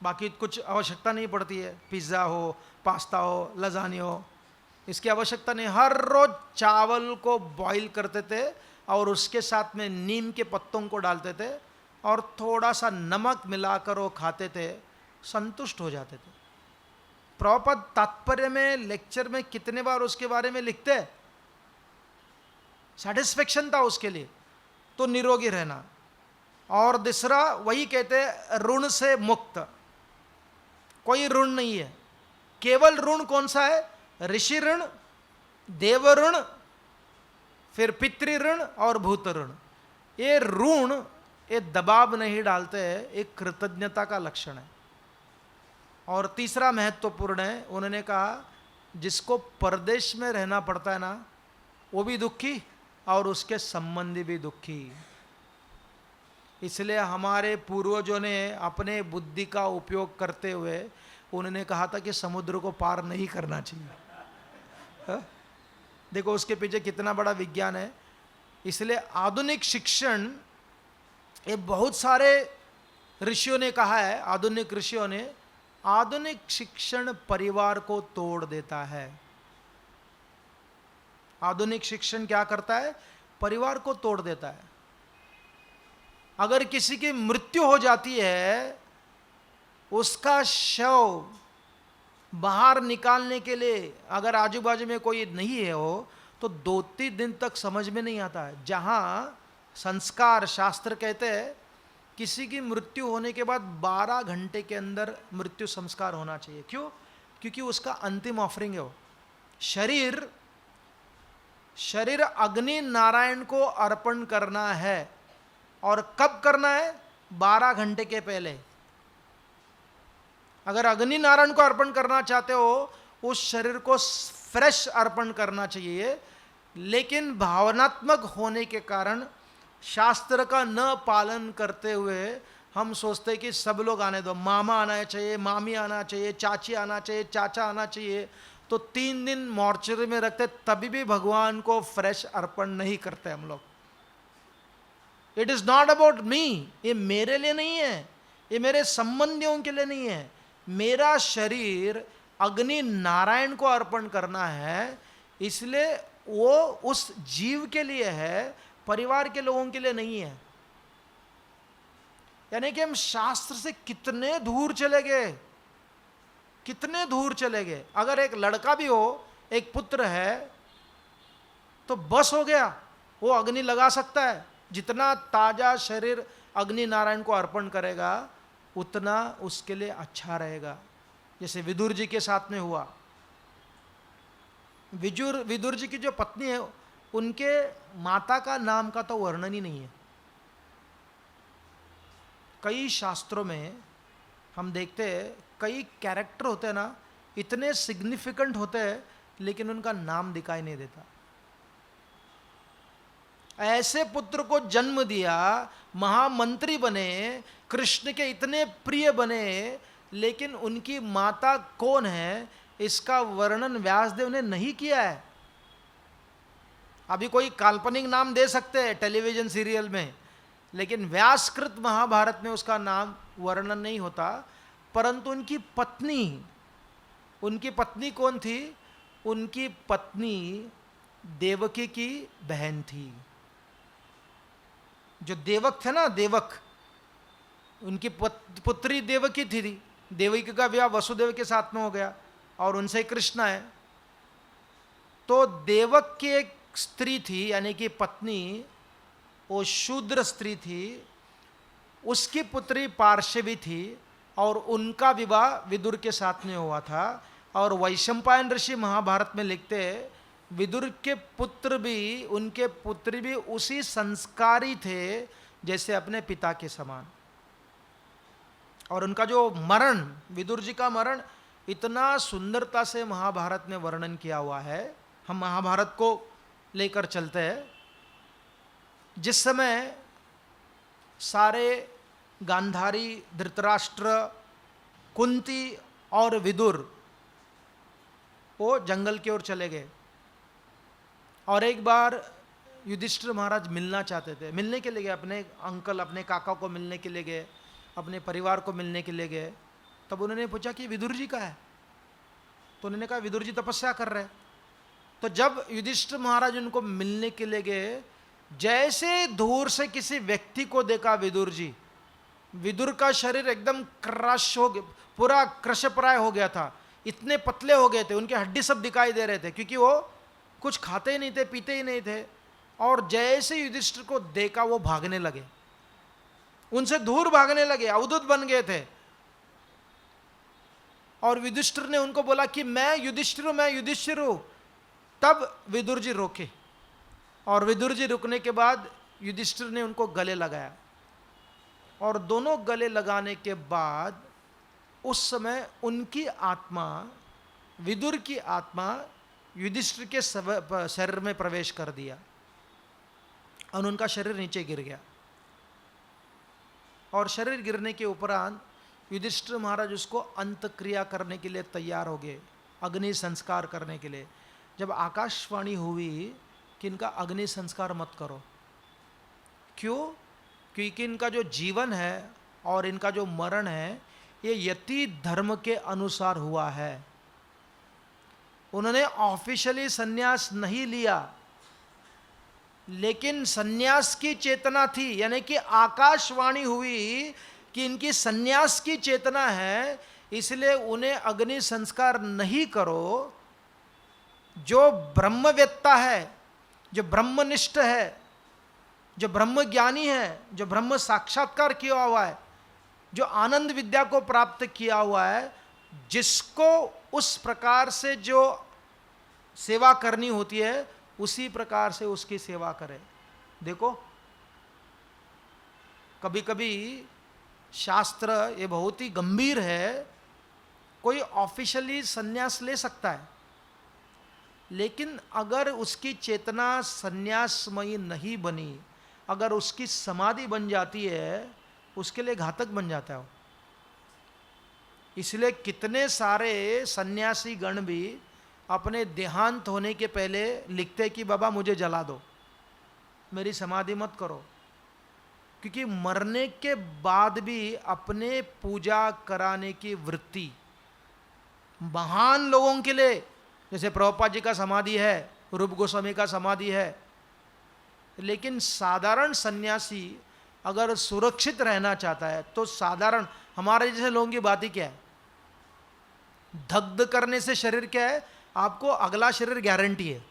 बाकी कुछ आवश्यकता नहीं पड़ती है, पिज़्ज़ा हो, पास्ता हो, लजानी हो, इसकी आवश्यकता नहीं। हर रोज चावल को बॉईल करते थे और उसके साथ में नीम के पत्तों को डालते थे और थोड़ा सा नमक मिलाकर वो खाते थे, संतुष्ट हो जाते थे। प्रभुपाद तात्पर्य में, लेक्चर में कितने बार उसके बारे में लिखते, सेटिस्फेक्शन था उसके लिए, तो निरोगी रहना। और दूसरा वही कहते ऋण से मुक्त, कोई ऋण नहीं है। केवल ऋण कौन सा है? ऋषि ऋण, देव ऋण, फिर पितृ ऋण और भूत ऋण। ये ऋण ये दबाव नहीं डालते, एक कृतज्ञता का लक्षण है। और तीसरा महत्वपूर्ण है, उन्होंने कहा जिसको परदेश में रहना पड़ता है ना, वो भी दुखी और उसके संबंधी भी दुखी। इसलिए हमारे पूर्वजों ने अपने बुद्धि का उपयोग करते हुए उन्होंने कहा था कि समुद्र को पार नहीं करना चाहिए। देखो उसके पीछे कितना बड़ा विज्ञान है। इसलिए आधुनिक शिक्षण, ये बहुत सारे ऋषियों ने कहा है, आधुनिक ऋषियों ने, आधुनिक शिक्षण परिवार को तोड़ देता है। आधुनिक शिक्षण क्या करता है? परिवार को तोड़ देता है। अगर किसी की मृत्यु हो जाती है, उसका शव बाहर निकालने के लिए अगर आजू बाजू में कोई नहीं है हो, तो 2-3 दिन तक समझ में नहीं आता है। जहाँ संस्कार शास्त्र कहते हैं किसी की मृत्यु होने के बाद 12 घंटे के अंदर मृत्यु संस्कार होना चाहिए। क्यों? क्योंकि उसका अंतिम ऑफरिंग है वो। शरीर अग्नि नारायण को अर्पण करना है। और कब करना है? 12 घंटे के पहले। अगर अग्नि नारायण को अर्पण करना चाहते हो, उस शरीर को फ्रेश अर्पण करना चाहिए। लेकिन भावनात्मक होने के कारण शास्त्र का न पालन करते हुए हम सोचते हैं कि सब लोग आने दो, मामा आना चाहिए, मामी आना चाहिए, चाची आना चाहिए, चाचा आना चाहिए, तो 3 दिन मॉर्चरी में रखते, तभी भी भगवान को फ्रेश अर्पण नहीं करते हम लोग। It is not about me, ये मेरे लिए नहीं है, ये मेरे संबंधियों के लिए नहीं है। मेरा शरीर अग्नि नारायण को अर्पण करना है, इसलिए वो उस जीव के लिए है, परिवार के लोगों के लिए नहीं है। यानी कि हम शास्त्र से कितने दूर चले गए, कितने दूर चले गए। अगर एक लड़का भी हो, एक पुत्र है, तो बस हो गया, वो अग्नि लगा सकता है। जितना ताजा शरीर अग्नि नारायण को अर्पण करेगा उतना उसके लिए अच्छा रहेगा। जैसे विदुर जी के साथ में हुआ। विदुर जी की जो पत्नी है उनके माता का नाम का तो वर्णन ही नहीं है। कई शास्त्रों में हम देखते हैं कई कैरेक्टर होते हैं ना, इतने सिग्निफिकेंट होते हैं लेकिन उनका नाम दिखाई नहीं देता। ऐसे पुत्र को जन्म दिया, महामंत्री बने, कृष्ण के इतने प्रिय बने, लेकिन उनकी माता कौन है इसका वर्णन व्यासदेव ने नहीं किया है। अभी कोई काल्पनिक नाम दे सकते हैं टेलीविजन सीरियल में, लेकिन व्यासकृत महाभारत में उसका नाम वर्णन नहीं होता। परंतु उनकी पत्नी कौन थी? उनकी पत्नी देवकी की बहन थी। जो देवक थे ना, देवक, उनकी पुत्री देवकी थी। देवकी का विवाह वसुदेव के साथ में हो गया और उनसे कृष्ण है। तो देवक की एक स्त्री थी, यानी कि पत्नी, वो शूद्र स्त्री थी, उसकी पुत्री पार्श्वी थी और उनका विवाह विदुर के साथ में हुआ था। और वैशंपायन ऋषि महाभारत में लिखते हैं विदुर के पुत्र भी, उनके पुत्री भी उसी संस्कारी थे जैसे अपने पिता के समान। और उनका जो मरण, विदुर जी का मरण, इतना सुंदरता से महाभारत में वर्णन किया हुआ है। हम महाभारत को लेकर चलते हैं। जिस समय सारे गांधारी, धृतराष्ट्र, कुंती और विदुर वो जंगल की ओर चले गए और एक बार युधिष्ठिर महाराज मिलना चाहते थे, मिलने के लिए गए, अपने अंकल, अपने काका को मिलने के लिए गए, अपने परिवार को मिलने के लिए गए। तब उन्होंने पूछा कि विदुर जी का है? तो उन्होंने कहा विदुर जी तपस्या कर रहे हैं। तो जब युधिष्ठिर महाराज उनको मिलने के लिए गए, जैसे दूर से किसी व्यक्ति को देखा विदुर जी, विदुर का शरीर एकदम क्रश हो गया, पूरा क्रशप्राय हो गया था। इतने पतले हो गए थे, उनके हड्डी सब दिखाई दे रहे थे, क्योंकि वो कुछ खाते ही नहीं थे, पीते ही नहीं थे। और जैसे युधिष्ठिर को देखा वो भागने लगे, उनसे दूर भागने लगे, अवधूत बन गए थे। और युधिष्ठिर ने उनको बोला कि मैं युधिष्ठिर हूं। तब विदुर जी रोके और विदुर जी रुकने के बाद युधिष्ठिर ने उनको गले लगाया। और दोनों गले लगाने के बाद उस समय उनकी आत्मा, विदुर की आत्मा युधिष्ठिर के शरीर में प्रवेश कर दिया और उनका शरीर नीचे गिर गया। और शरीर गिरने के उपरांत युधिष्ठिर महाराज उसको अंतक्रिया करने के लिए तैयार हो गए, अग्नि संस्कार करने के लिए। जब आकाशवाणी हुई कि इनका अग्नि संस्कार मत करो, क्यों? क्योंकि इनका जो जीवन है और इनका जो मरण है ये यति धर्म के अनुसार हुआ है। उन्होंने ऑफिशियली सन्यास नहीं लिया, लेकिन सन्यास की चेतना थी, यानी कि आकाशवाणी हुई कि इनकी सन्यास की चेतना है, इसलिए उन्हें अग्नि संस्कार नहीं करो। जो ब्रह्मवेत्ता है, जो ब्रह्मनिष्ठ है, जो ब्रह्म ज्ञानी है, जो ब्रह्म साक्षात्कार किया हुआ है, जो आनंद विद्या को प्राप्त किया हुआ है, जिसको उस प्रकार से जो सेवा करनी होती है उसी प्रकार से उसकी सेवा करें। देखो, कभी कभी शास्त्र ये बहुत ही गंभीर है। कोई ऑफिशियली संन्यास ले सकता है, लेकिन अगर उसकी चेतना संन्यासमयी नहीं बनी, अगर उसकी समाधि बन जाती है, उसके लिए घातक बन जाता है वो। इसलिए कितने सारे सन्यासी गण भी अपने देहांत होने के पहले लिखते कि बाबा मुझे जला दो, मेरी समाधि मत करो। क्योंकि मरने के बाद भी अपने पूजा कराने की वृत्ति महान लोगों के लिए, जैसे प्रभुपाद जी का समाधि है, रूप गोस्वामी का समाधि है, लेकिन साधारण सन्यासी अगर सुरक्षित रहना चाहता है तो साधारण हमारे जैसे लोगों की बात ही क्या है? दग्ध करने से शरीर क्या है? आपको अगला शरीर गारंटी है।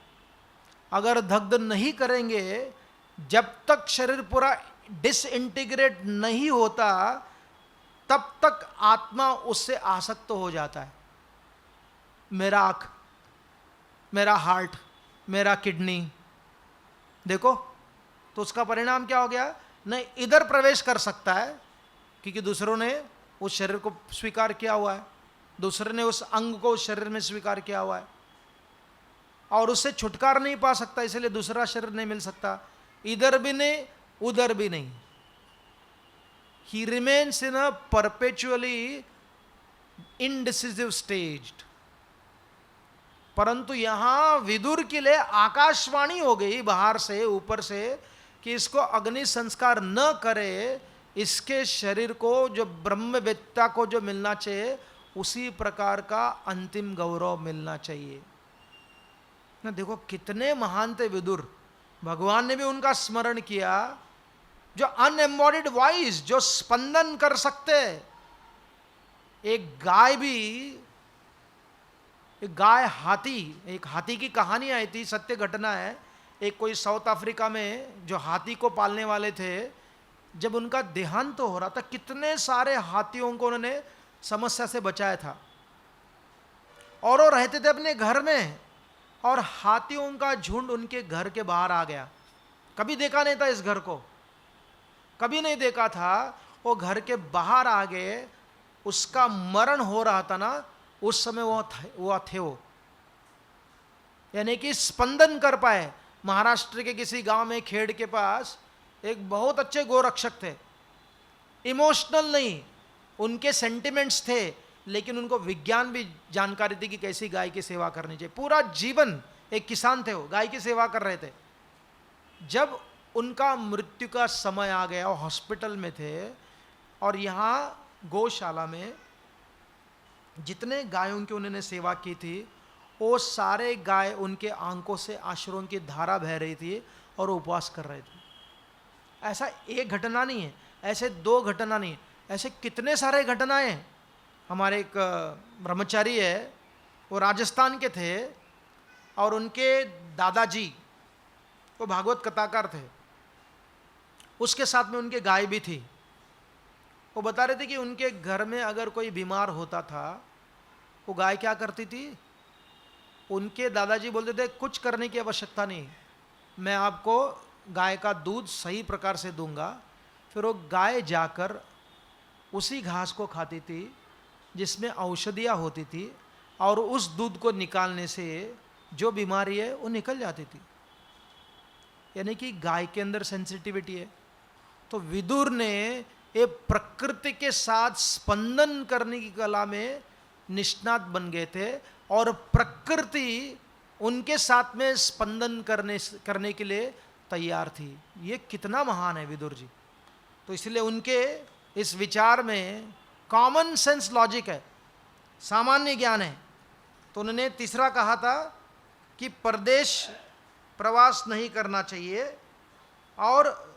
अगर दग्ध नहीं करेंगे, जब तक शरीर पूरा डिसइंटीग्रेट नहीं होता, तब तक आत्मा उससे आसक्त हो जाता है। मेरा आँख, मेरा हार्ट, मेरा किडनी, देखो, तो उसका परिणाम क्या हो गया? न इधर प्रवेश कर सकता है क्योंकि दूसरों ने उस शरीर को स्वीकार किया हुआ है, दूसरे ने उस अंग को उस शरीर में स्वीकार किया हुआ है, और उससे छुटकारा नहीं पा सकता, इसलिए दूसरा शरीर नहीं मिल सकता, इधर भी नहीं उधर भी नहीं। ही remains in a perpetually indecisive stage. परंतु यहां विदुर के लिए आकाशवाणी हो गई बाहर से, ऊपर से, कि इसको अग्नि संस्कार न करे, इसके शरीर को जो ब्रह्मवेत्ता को जो मिलना चाहिए उसी प्रकार का अंतिम गौरव मिलना चाहिए ना। देखो कितने महान थे विदुर, भगवान ने भी उनका स्मरण किया, जो अनएम्बॉडिड वॉइस, जो स्पंदन कर सकते। एक गाय भी, एक गाय हाथी, एक हाथी की कहानी आई थी, सत्य घटना है। एक कोई साउथ अफ्रीका में जो हाथी को पालने वाले थे, जब उनका देहांत तो हो रहा था, कितने सारे हाथियों को उन्होंने समस्या से बचाया था, और वो रहते थे अपने घर में, और हाथियों का झुंड उनके घर के बाहर आ गया। कभी देखा नहीं था इस घर को, कभी नहीं देखा था। वो घर के बाहर आ गए, उसका मरण हो रहा था ना, उस समय वो थे वो, यानी कि स्पंदन कर पाए। महाराष्ट्र के किसी गांव में खेड़ के पास एक बहुत अच्छे गोरक्षक थे, इमोशनल नहीं, उनके सेंटिमेंट्स थे, लेकिन उनको विज्ञान भी जानकारी थी कि कैसी गाय की सेवा करनी चाहिए। पूरा जीवन एक किसान थे, वो गाय की सेवा कर रहे थे। जब उनका मृत्यु का समय आ गया, वो हॉस्पिटल में थे, और यहाँ गौशाला में जितने गायों की उन्होंने सेवा की थी, वो सारे गाय उनके आंखों से आश्रुओं की धारा बह रही थी और उपवास कर रहे थे। ऐसा एक घटना नहीं है, ऐसे दो घटना नहीं है, ऐसे कितने सारे घटनाएं हैं। हमारे एक ब्रह्मचारी है, वो राजस्थान के थे, और उनके दादाजी वो भागवत कथाकार थे, उसके साथ में उनके गाय भी थी। वो बता रहे थे कि उनके घर में अगर कोई बीमार होता था, वो गाय क्या करती थी, उनके दादाजी बोलते थे कुछ करने की आवश्यकता नहीं, मैं आपको गाय का दूध सही प्रकार से दूंगा। फिर वो गाय जाकर उसी घास को खाती थी जिसमें औषधियाँ होती थी, और उस दूध को निकालने से जो बीमारी है वो निकल जाती थी। यानी कि गाय के अंदर सेंसिटिविटी है। तो विदुर ने ये प्रकृति के साथ स्पंदन करने की कला में निष्णात बन गए थे, और प्रकृति उनके साथ में स्पंदन करने के लिए तैयार थी। ये कितना महान है विदुर जी। तो इसलिए उनके इस विचार में कॉमन सेंस लॉजिक है, सामान्य ज्ञान है। तो उन्होंने तीसरा कहा था कि परदेश प्रवास नहीं करना चाहिए, और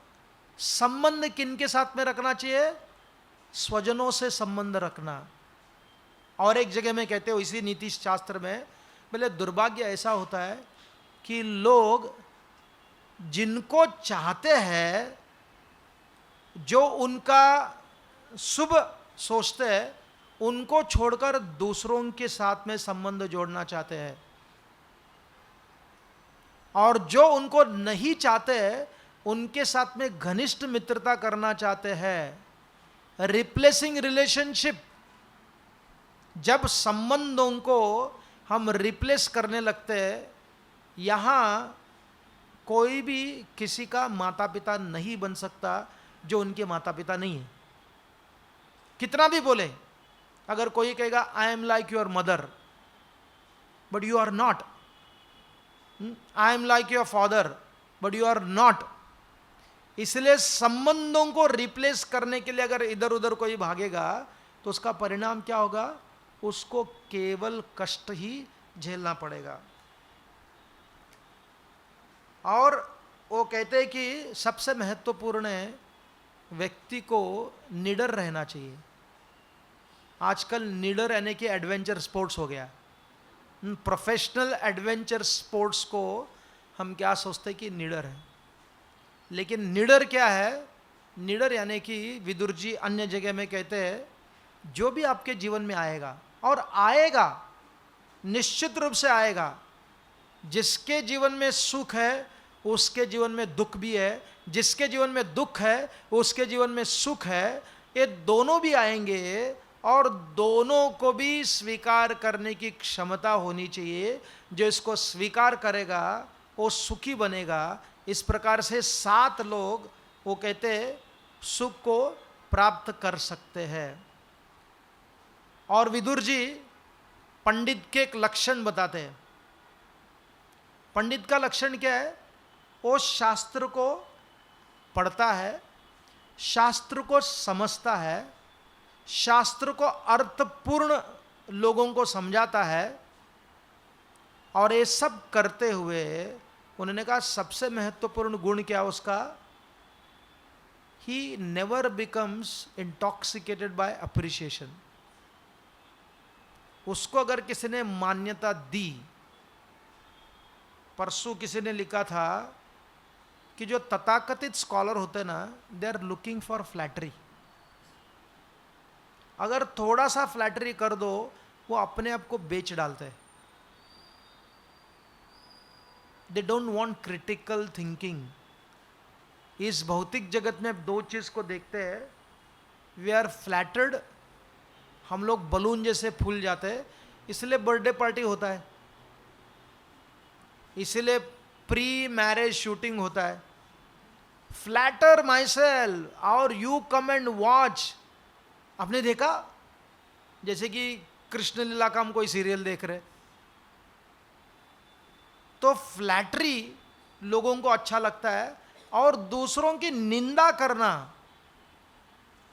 संबंध किनके साथ में रखना चाहिए, स्वजनों से संबंध रखना। और एक जगह में कहते हो इसी नीति शास्त्र में, बोले दुर्भाग्य ऐसा होता है कि लोग जिनको चाहते हैं, जो उनका शुभ सोचते हैं, उनको छोड़कर दूसरों के साथ में संबंध जोड़ना चाहते हैं, और जो उनको नहीं चाहते उनके साथ में घनिष्ठ मित्रता करना चाहते हैं। रिप्लेसिंग रिलेशनशिप, जब संबंधों को हम रिप्लेस करने लगते हैं, यहाँ कोई भी किसी का माता पिता नहीं बन सकता जो उनके माता पिता नहीं है, कितना भी बोले। अगर कोई कहेगा I am like your mother but you are not, I am like your father but you are not. इसलिए संबंधों को रिप्लेस करने के लिए अगर इधर उधर कोई भागेगा तो उसका परिणाम क्या होगा, उसको केवल कष्ट ही झेलना पड़ेगा। और वो कहते हैं कि सबसे महत्वपूर्ण है व्यक्ति को निडर रहना चाहिए। आजकल निडर यानी कि एडवेंचर स्पोर्ट्स हो गया। प्रोफेशनल एडवेंचर स्पोर्ट्स को हम क्या सोचते हैं कि निडर है, लेकिन निडर क्या है, निडर यानी कि विदुर जी अन्य जगह में कहते हैं जो भी आपके जीवन में आएगा, और आएगा निश्चित रूप से आएगा, जिसके जीवन में सुख है उसके जीवन में दुख भी है, जिसके जीवन में दुख है उसके जीवन में सुख है। ये दोनों भी आएंगे और दोनों को भी स्वीकार करने की क्षमता होनी चाहिए। जो इसको स्वीकार करेगा वो सुखी बनेगा। इस प्रकार से 7 लोग वो कहते सुख को प्राप्त कर सकते हैं। और विदुर जी पंडित के एक लक्षण बताते हैं। पंडित का लक्षण क्या है? वो शास्त्र को पढ़ता है, शास्त्र को समझता है, शास्त्र को अर्थपूर्ण लोगों को समझाता है। और ये सब करते हुए उन्होंने कहा सबसे महत्वपूर्ण गुण क्या उसका? He never becomes intoxicated by appreciation. उसको अगर किसी ने मान्यता दी, परसों किसी ने लिखा था कि जो तथाकथित स्कॉलर होते हैं ना, they are looking for flattery. अगर थोड़ा सा फ्लैटरी कर दो वो अपने आप को बेच डालते हैं। They don't want critical thinking. इस भौतिक जगत में 2 चीज को देखते हैं। वी आर फ्लैटर्ड, हम लोग बलून जैसे फूल जाते हैं, इसलिए बर्थडे पार्टी होता है, इसलिए प्री मैरिज शूटिंग होता है। फ्लैटर माई सेल्फ और यू कम एंड वॉच। आपने देखा जैसे कि कृष्ण लीला का हम कोई सीरियल देख रहे, तो फ्लैटरी लोगों को अच्छा लगता है। और दूसरों की निंदा करना,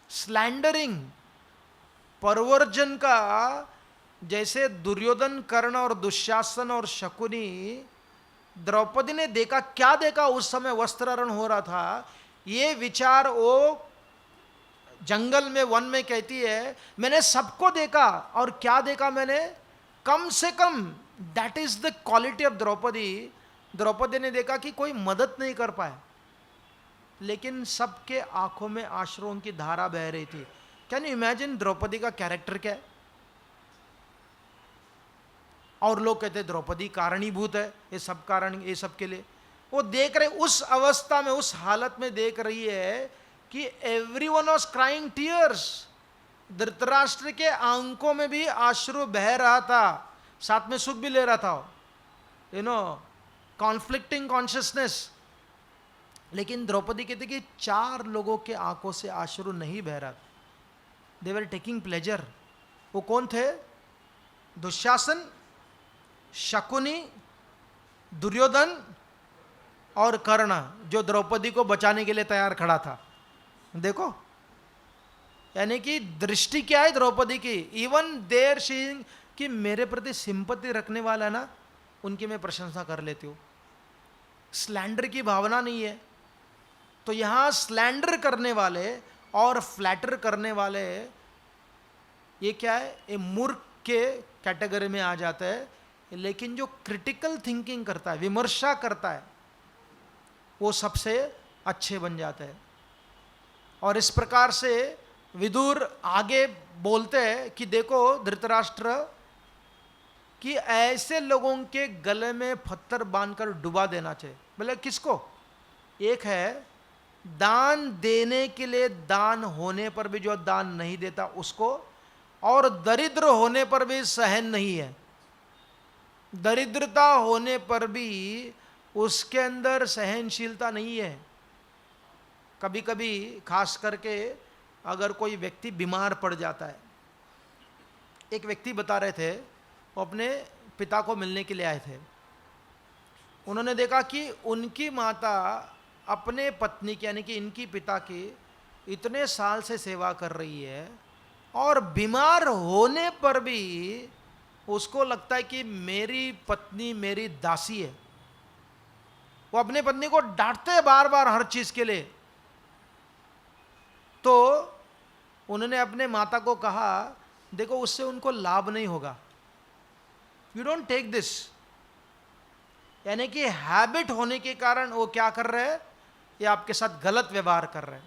स्लैंडरिंग, परवर्जन का, जैसे दुर्योधन, कर्ण और दुशासन और शकुनी, द्रौपदी ने देखा, क्या देखा उस समय वस्त्रारण हो रहा था, ये विचार वो जंगल में, वन में कहती है मैंने सबको देखा। और क्या देखा मैंने? कम से कम that is the quality of Draupadi. Draupadi ने देखा कि कोई मदद नहीं कर पाए, लेकिन सबके आंखों में आश्रुओं की धारा बह रही थी। कैन यू इमेजिन द्रौपदी का कैरेक्टर क्या है? और लोग कहते हैं द्रौपदी कारणीभूत है, ये सब कारण, ये सब के लिए। वो देख रहे, उस अवस्था में, उस हालत में देख रही है कि everyone was crying tears. Dhritarashtra के आंखों में भी आश्रु बह रहा था, साथ में सुख भी ले रहा था, यू नो, कॉन्फ्लिक्टिंग कॉन्शियसनेस। लेकिन द्रौपदी कहती कि 4 लोगों के आंखों से आश्रु नहीं बह रहा था, दे वर टेकिंग प्लेजर। वो कौन थे? दुशासन, शकुनी, दुर्योधन और कर्ण, जो द्रौपदी को बचाने के लिए तैयार खड़ा था। देखो, यानी कि दृष्टि क्या है द्रौपदी की? इवन देयर शी, कि मेरे प्रति सिंपैथी रखने वाला ना, उनकी मैं प्रशंसा कर लेती हूँ। स्लैंडर की भावना नहीं है। तो यहाँ स्लैंडर करने वाले और फ्लैटर करने वाले, ये क्या है? ये मूर्ख के कैटेगरी में आ जाता है। लेकिन जो क्रिटिकल थिंकिंग करता है, विमर्शा करता है, वो सबसे अच्छे बन जाते हैं। और इस प्रकार से विदुर आगे बोलते हैं कि देखो धृतराष्ट्र, कि ऐसे लोगों के गले में पत्थर बांधकर डुबा देना चाहिए। बोले किसको? एक है दान देने के लिए, दान होने पर भी जो दान नहीं देता उसको, और दरिद्र होने पर भी सहन नहीं है। दरिद्रता होने पर भी उसके अंदर सहनशीलता नहीं है। कभी कभी खास करके अगर कोई व्यक्ति बीमार पड़ जाता है। एक व्यक्ति बता रहे थे, वो अपने पिता को मिलने के लिए आए थे। उन्होंने देखा कि उनकी माता अपने पत्नी की, यानी कि इनकी पिता की, इतने साल से सेवा कर रही है, और बीमार होने पर भी उसको लगता है कि मेरी पत्नी मेरी दासी है। वो अपने पत्नी को डांटते हैं बार बार हर चीज के लिए। तो उन्होंने अपने माता को कहा, देखो उससे उनको लाभ नहीं होगा, यू डोंट टेक दिस। यानी कि हैबिट होने के कारण वो क्या कर रहे हैं? ये आपके साथ गलत व्यवहार कर रहे हैं।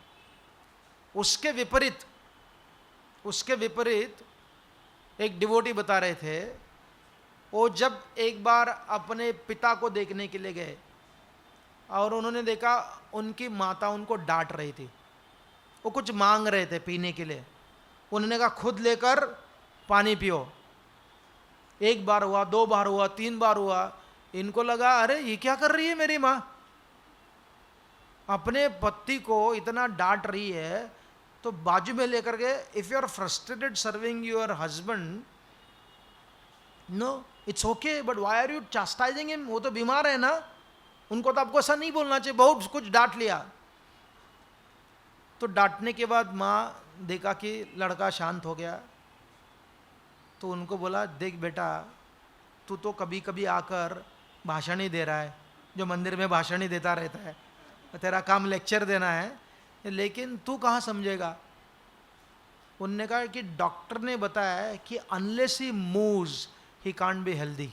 उसके विपरीत एक डिवोटी बता रहे थे, वो जब एक बार अपने पिता को देखने के लिए गए, और उन्होंने देखा उनकी माता उनको डांट रही थी, वो कुछ मांग रहे थे पीने के लिए। उन्होंने कहा खुद लेकर पानी पियो। एक बार हुआ, 2 बार हुआ, 3 बार हुआ। इनको लगा अरे ये क्या कर रही है मेरी माँ, अपने पति को इतना डांट रही है। तो बाजू में लेकर के, if you are frustrated serving your husband, no it's okay, but why are you chastising him, वो तो बीमार है ना, उनको तो आपको ऐसा नहीं बोलना चाहिए, बहुत कुछ डांट लिया। तो डांटने के बाद माँ देखा कि लड़का शांत हो गया, तो उनको बोला देख बेटा, तू तो कभी कभी आकर भाषण ही दे रहा है, जो मंदिर में भाषण ही देता रहता है, तेरा काम लेक्चर देना है, लेकिन तू कहाँ समझेगा। उनने कहा कि डॉक्टर ने बताया कि unless he moves he can't be healthy.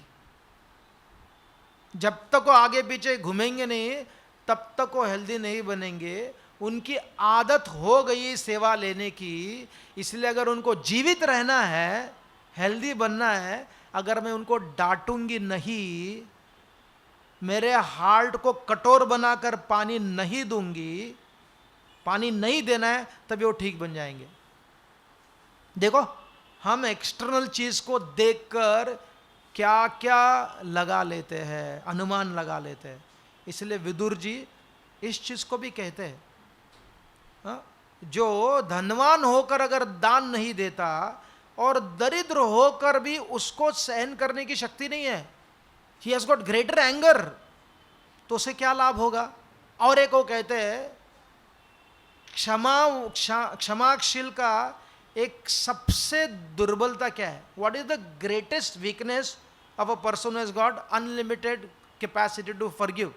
जब तक वो आगे पीछे घूमेंगे नहीं तब तक वो हेल्दी नहीं बनेंगे। उनकी आदत हो गई सेवा लेने की, इसलिए अगर उनको जीवित रहना है, हेल्दी बनना है, अगर मैं उनको डांटूंगी नहीं, मेरे हार्ट को कठोर बनाकर पानी नहीं दूंगी, पानी नहीं देना है, तभी वो ठीक बन जाएंगे। देखो हम एक्सटर्नल चीज को देखकर क्या क्या लगा लेते हैं, अनुमान लगा लेते हैं। इसलिए विदुर जी इस चीज को भी कहते हैं, जो धनवान होकर अगर दान नहीं देता और दरिद्र होकर भी उसको सहन करने की शक्ति नहीं है, he has got greater anger, तो उसे क्या लाभ होगा। और एक वो कहते हैं क्षमाशील का एक सबसे दुर्बलता क्या है, what is the greatest weakness of a person who has got unlimited capacity to forgive.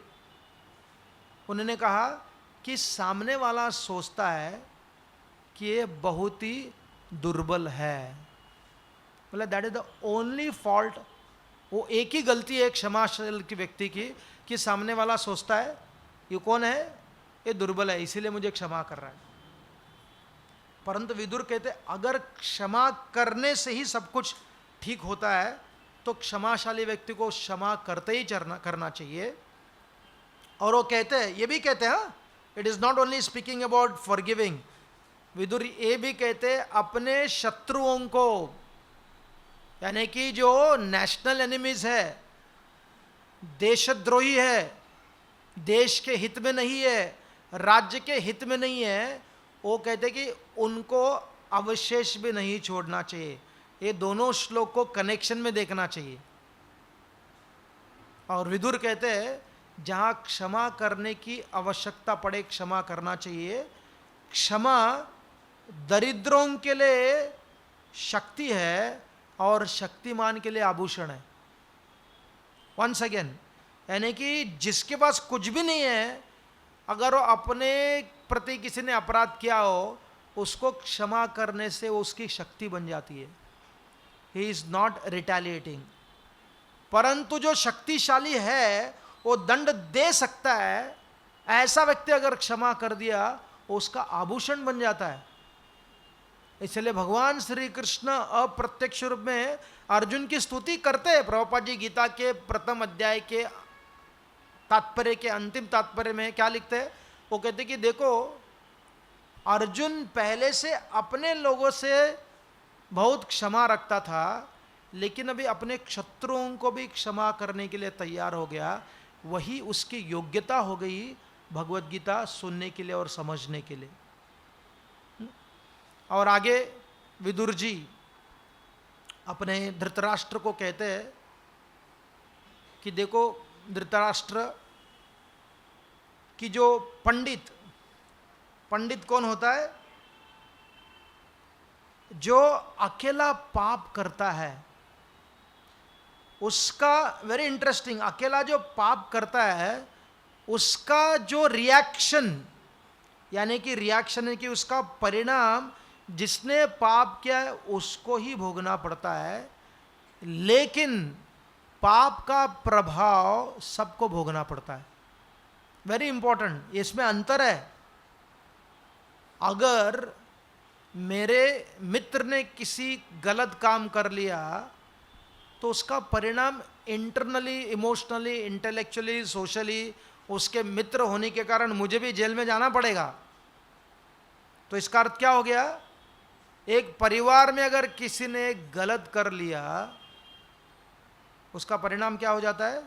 उन्होंने कहा कि सामने वाला सोचता है कि ये बहुत ही दुर्बल है, मतलब that is the only fault. वो एक ही गलती है एक क्षमाशील की व्यक्ति की, कि सामने वाला सोचता है ये कौन है, ये दुर्बल है, इसीलिए मुझे क्षमा कर रहा है। परंतु विदुर कहते अगर क्षमा करने से ही सब कुछ ठीक होता है तो क्षमाशाली व्यक्ति को क्षमा करते ही करना चाहिए। और वो कहते हैं, ये भी कहते हैं, it is not only speaking about forgiving, Vidur ये भी कहते हैं अपने शत्रुओं को, यानी कि जो नेशनल एनिमीज है, देशद्रोही है, देश के हित में नहीं है, राज्य के हित में नहीं है, वो कहते कि उनको अवशेष भी नहीं छोड़ना चाहिए। ये दोनों श्लोक को कनेक्शन में देखना चाहिए। और विदुर कहते हैं जहाँ क्षमा करने की आवश्यकता पड़े क्षमा करना चाहिए। क्षमा दरिद्रों के लिए शक्ति है और शक्तिमान के लिए आभूषण है। वंस अगेन, यानी कि जिसके पास कुछ भी नहीं है, अगर वो अपने प्रति किसी ने अपराध किया हो, उसको क्षमा करने से वो उसकी शक्ति बन जाती है। ही इज नॉट रिटेलिएटिंग। परंतु जो शक्तिशाली है वो दंड दे सकता है, ऐसा व्यक्ति अगर क्षमा कर दिया वो उसका आभूषण बन जाता है। इसलिए भगवान श्री कृष्ण अप्रत्यक्ष रूप में अर्जुन की स्तुति करते हैं। प्रभुपाद जी गीता के प्रथम अध्याय के तात्पर्य के अंतिम तात्पर्य में क्या लिखते हैं, वो कहते कि देखो अर्जुन पहले से अपने लोगों से बहुत क्षमा रखता था, लेकिन अभी अपने शत्रुओं को भी क्षमा करने के लिए तैयार हो गया। वही उसकी योग्यता हो गई भगवत गीता सुनने के लिए और समझने के लिए। और आगे विदुर जी अपने धृतराष्ट्र को कहते हैं कि देखो धृतराष्ट्र की जो पंडित कौन होता है, जो अकेला पाप करता है उसका, वेरी इंटरेस्टिंग, अकेला जो पाप करता है उसका जो रिएक्शन, यानी कि रिएक्शन है कि उसका परिणाम जिसने पाप किया है उसको ही भोगना पड़ता है, लेकिन पाप का प्रभाव सबको भोगना पड़ता है। वेरी इंपॉर्टेंट, इसमें अंतर है। अगर मेरे मित्र ने किसी गलत काम कर लिया तो उसका परिणाम इंटरनली, इमोशनली, इंटेलेक्चुअली, सोशली उसके मित्र होने के कारण मुझे भी जेल में जाना पड़ेगा। तो इसका अर्थ क्या हो गया? एक परिवार में अगर किसी ने गलत कर लिया, उसका परिणाम क्या हो जाता है?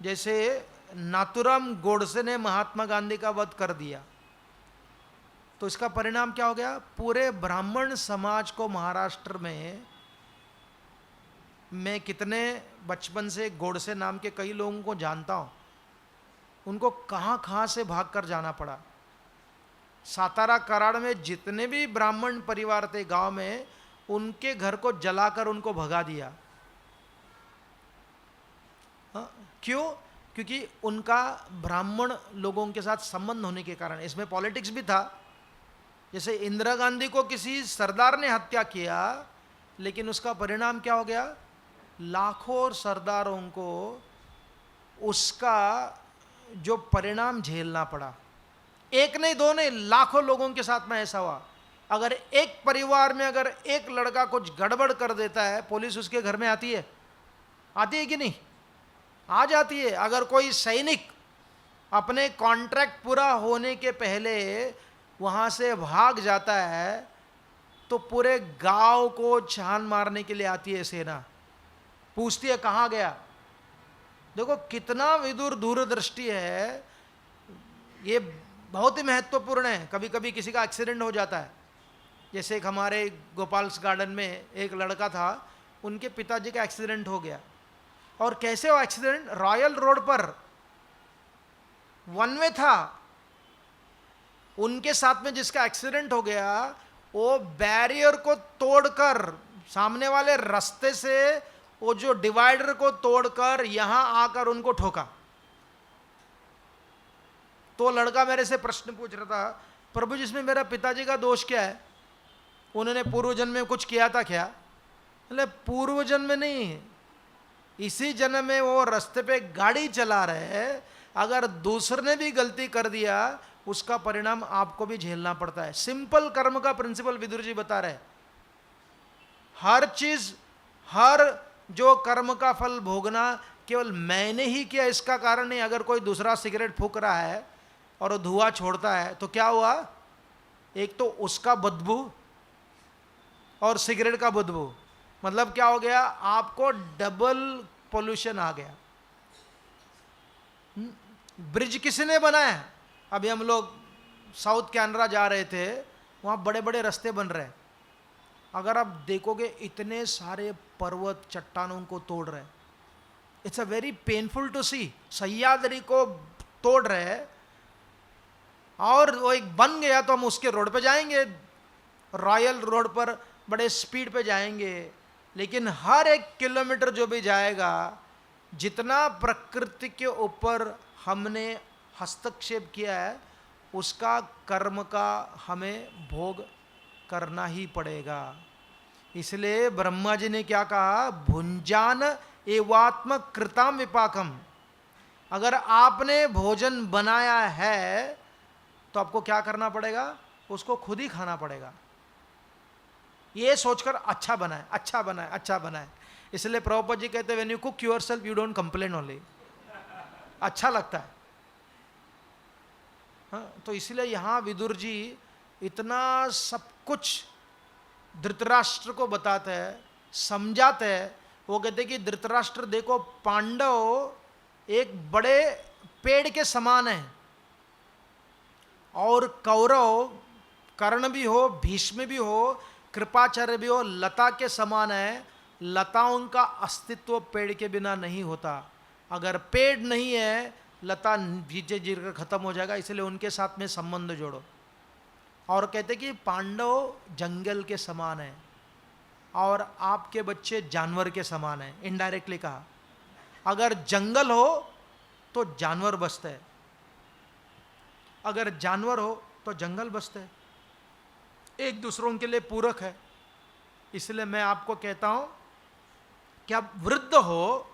जैसे नाथुराम गोडसे ने महात्मा गांधी का वध कर दिया, तो इसका परिणाम क्या हो गया? पूरे ब्राह्मण समाज को महाराष्ट्र में, मैं कितने बचपन से गोडसे नाम के कई लोगों को जानता हूं, उनको कहां कहां से भागकर जाना पड़ा। सातारा कराड़ में जितने भी ब्राह्मण परिवार थे गांव में, उनके घर को जलाकर उनको भगा दिया। क्यों? क्योंकि उनका ब्राह्मण लोगों के साथ संबंध होने के कारण। इसमें पॉलिटिक्स भी था। जैसे इंदिरा गांधी को किसी सरदार ने हत्या किया, लेकिन उसका परिणाम क्या हो गया? लाखों सरदारों को उसका जो परिणाम झेलना पड़ा। एक नहीं, दो नहीं, लाखों लोगों के साथ में ऐसा हुआ। अगर एक परिवार में अगर एक लड़का कुछ गड़बड़ कर देता है, पुलिस उसके घर में आती है? आती है कि नहीं? आ जाती है। अगर कोई सैनिक अपने कॉन्ट्रैक्ट पूरा होने के पहले वहां से भाग जाता है, तो पूरे गांव को छान मारने के लिए आती है सेना, पूछती है कहां गया। देखो कितना विदुर दूरदृष्टि है। ये बहुत ही महत्वपूर्ण है। कभी कभी किसी का एक्सीडेंट हो जाता है, जैसे एक हमारे गोपाल्स गार्डन में एक लड़का था, उनके पिताजी का एक्सीडेंट हो गया। और कैसे हो एक्सीडेंट? रॉयल रोड पर वन वे था, उनके साथ में जिसका एक्सीडेंट हो गया, वो बैरियर को तोड़कर, सामने वाले रास्ते से वो जो डिवाइडर को तोड़कर यहां आकर उनको ठोका। तो लड़का मेरे से प्रश्न पूछ रहा था, प्रभु जी इसमें मेरा पिताजी का दोष क्या है? उन्होंने पूर्व जन्म में कुछ किया था क्या? बोले पूर्व जन्म में नहीं, इसी जन्म में वो रास्ते पे गाड़ी चला रहे हैं। अगर दूसरे ने भी गलती कर दिया, उसका परिणाम आपको भी झेलना पड़ता है। सिंपल कर्म का प्रिंसिपल विदुर जी बता रहे। हर चीज, हर जो कर्म का फल भोगना केवल मैंने ही किया इसका कारण नहीं। अगर कोई दूसरा सिगरेट फूंक रहा है और वो धुआं छोड़ता है, तो क्या हुआ? एक तो उसका बदबू और सिगरेट का बदबू, मतलब क्या हो गया? आपको डबल पोल्यूशन आ गया। ब्रिज किसने बनाया? अभी हम लोग साउथ कैनरा जा रहे थे, वहाँ बड़े बड़े रास्ते बन रहे हैं। अगर आप देखोगे इतने सारे पर्वत चट्टानों को तोड़ रहे हैं। It's a very painful to see. Sahyadri को तोड़ रहे हैं, और वो एक बन गया तो हम उसके रोड पे जाएंगे, रॉयल रोड पर बड़े स्पीड पे जाएंगे। लेकिन हर एक किलोमीटर जो भी जाएगा, जितना प्रकृति के ऊपर हमने हस्तक्षेप किया है, उसका कर्म का हमें भोग करना ही पड़ेगा। इसलिए ब्रह्मा जी ने क्या कहा? भुंजान एवात्म कृताम विपाकम। अगर आपने भोजन बनाया है तो आपको क्या करना पड़ेगा? उसको खुद ही खाना पड़ेगा। ये सोचकर अच्छा बनाए, अच्छा बनाए, अच्छा बनाए। इसलिए प्रभुपाद जी कहते हैं, when you cook yourself you don't complain only. अच्छा लगता है। हाँ, तो इसलिए यहाँ विदुर जी इतना सब कुछ धृतराष्ट्र को बताते हैं, समझाते हैं। वो कहते हैं कि धृतराष्ट्र देखो, पांडव एक बड़े पेड़ के समान है, और कौरव, कर्ण भी हो, भीष्म भी हो, कृपाचार्य भी हो, लता के समान है। लताओं का अस्तित्व पेड़ के बिना नहीं होता। अगर पेड़ नहीं है, लता नीचे गिर कर खत्म हो जाएगा। इसलिए उनके साथ में संबंध जोड़ो। और कहते कि पांडव जंगल के समान है, और आपके बच्चे जानवर के समान है। इनडायरेक्टली कहा, अगर जंगल हो तो जानवर बसते हैं, अगर जानवर हो तो जंगल बसते हैं। एक दूसरों के लिए पूरक है। इसलिए मैं आपको कहता हूं कि आप वृद्ध हो,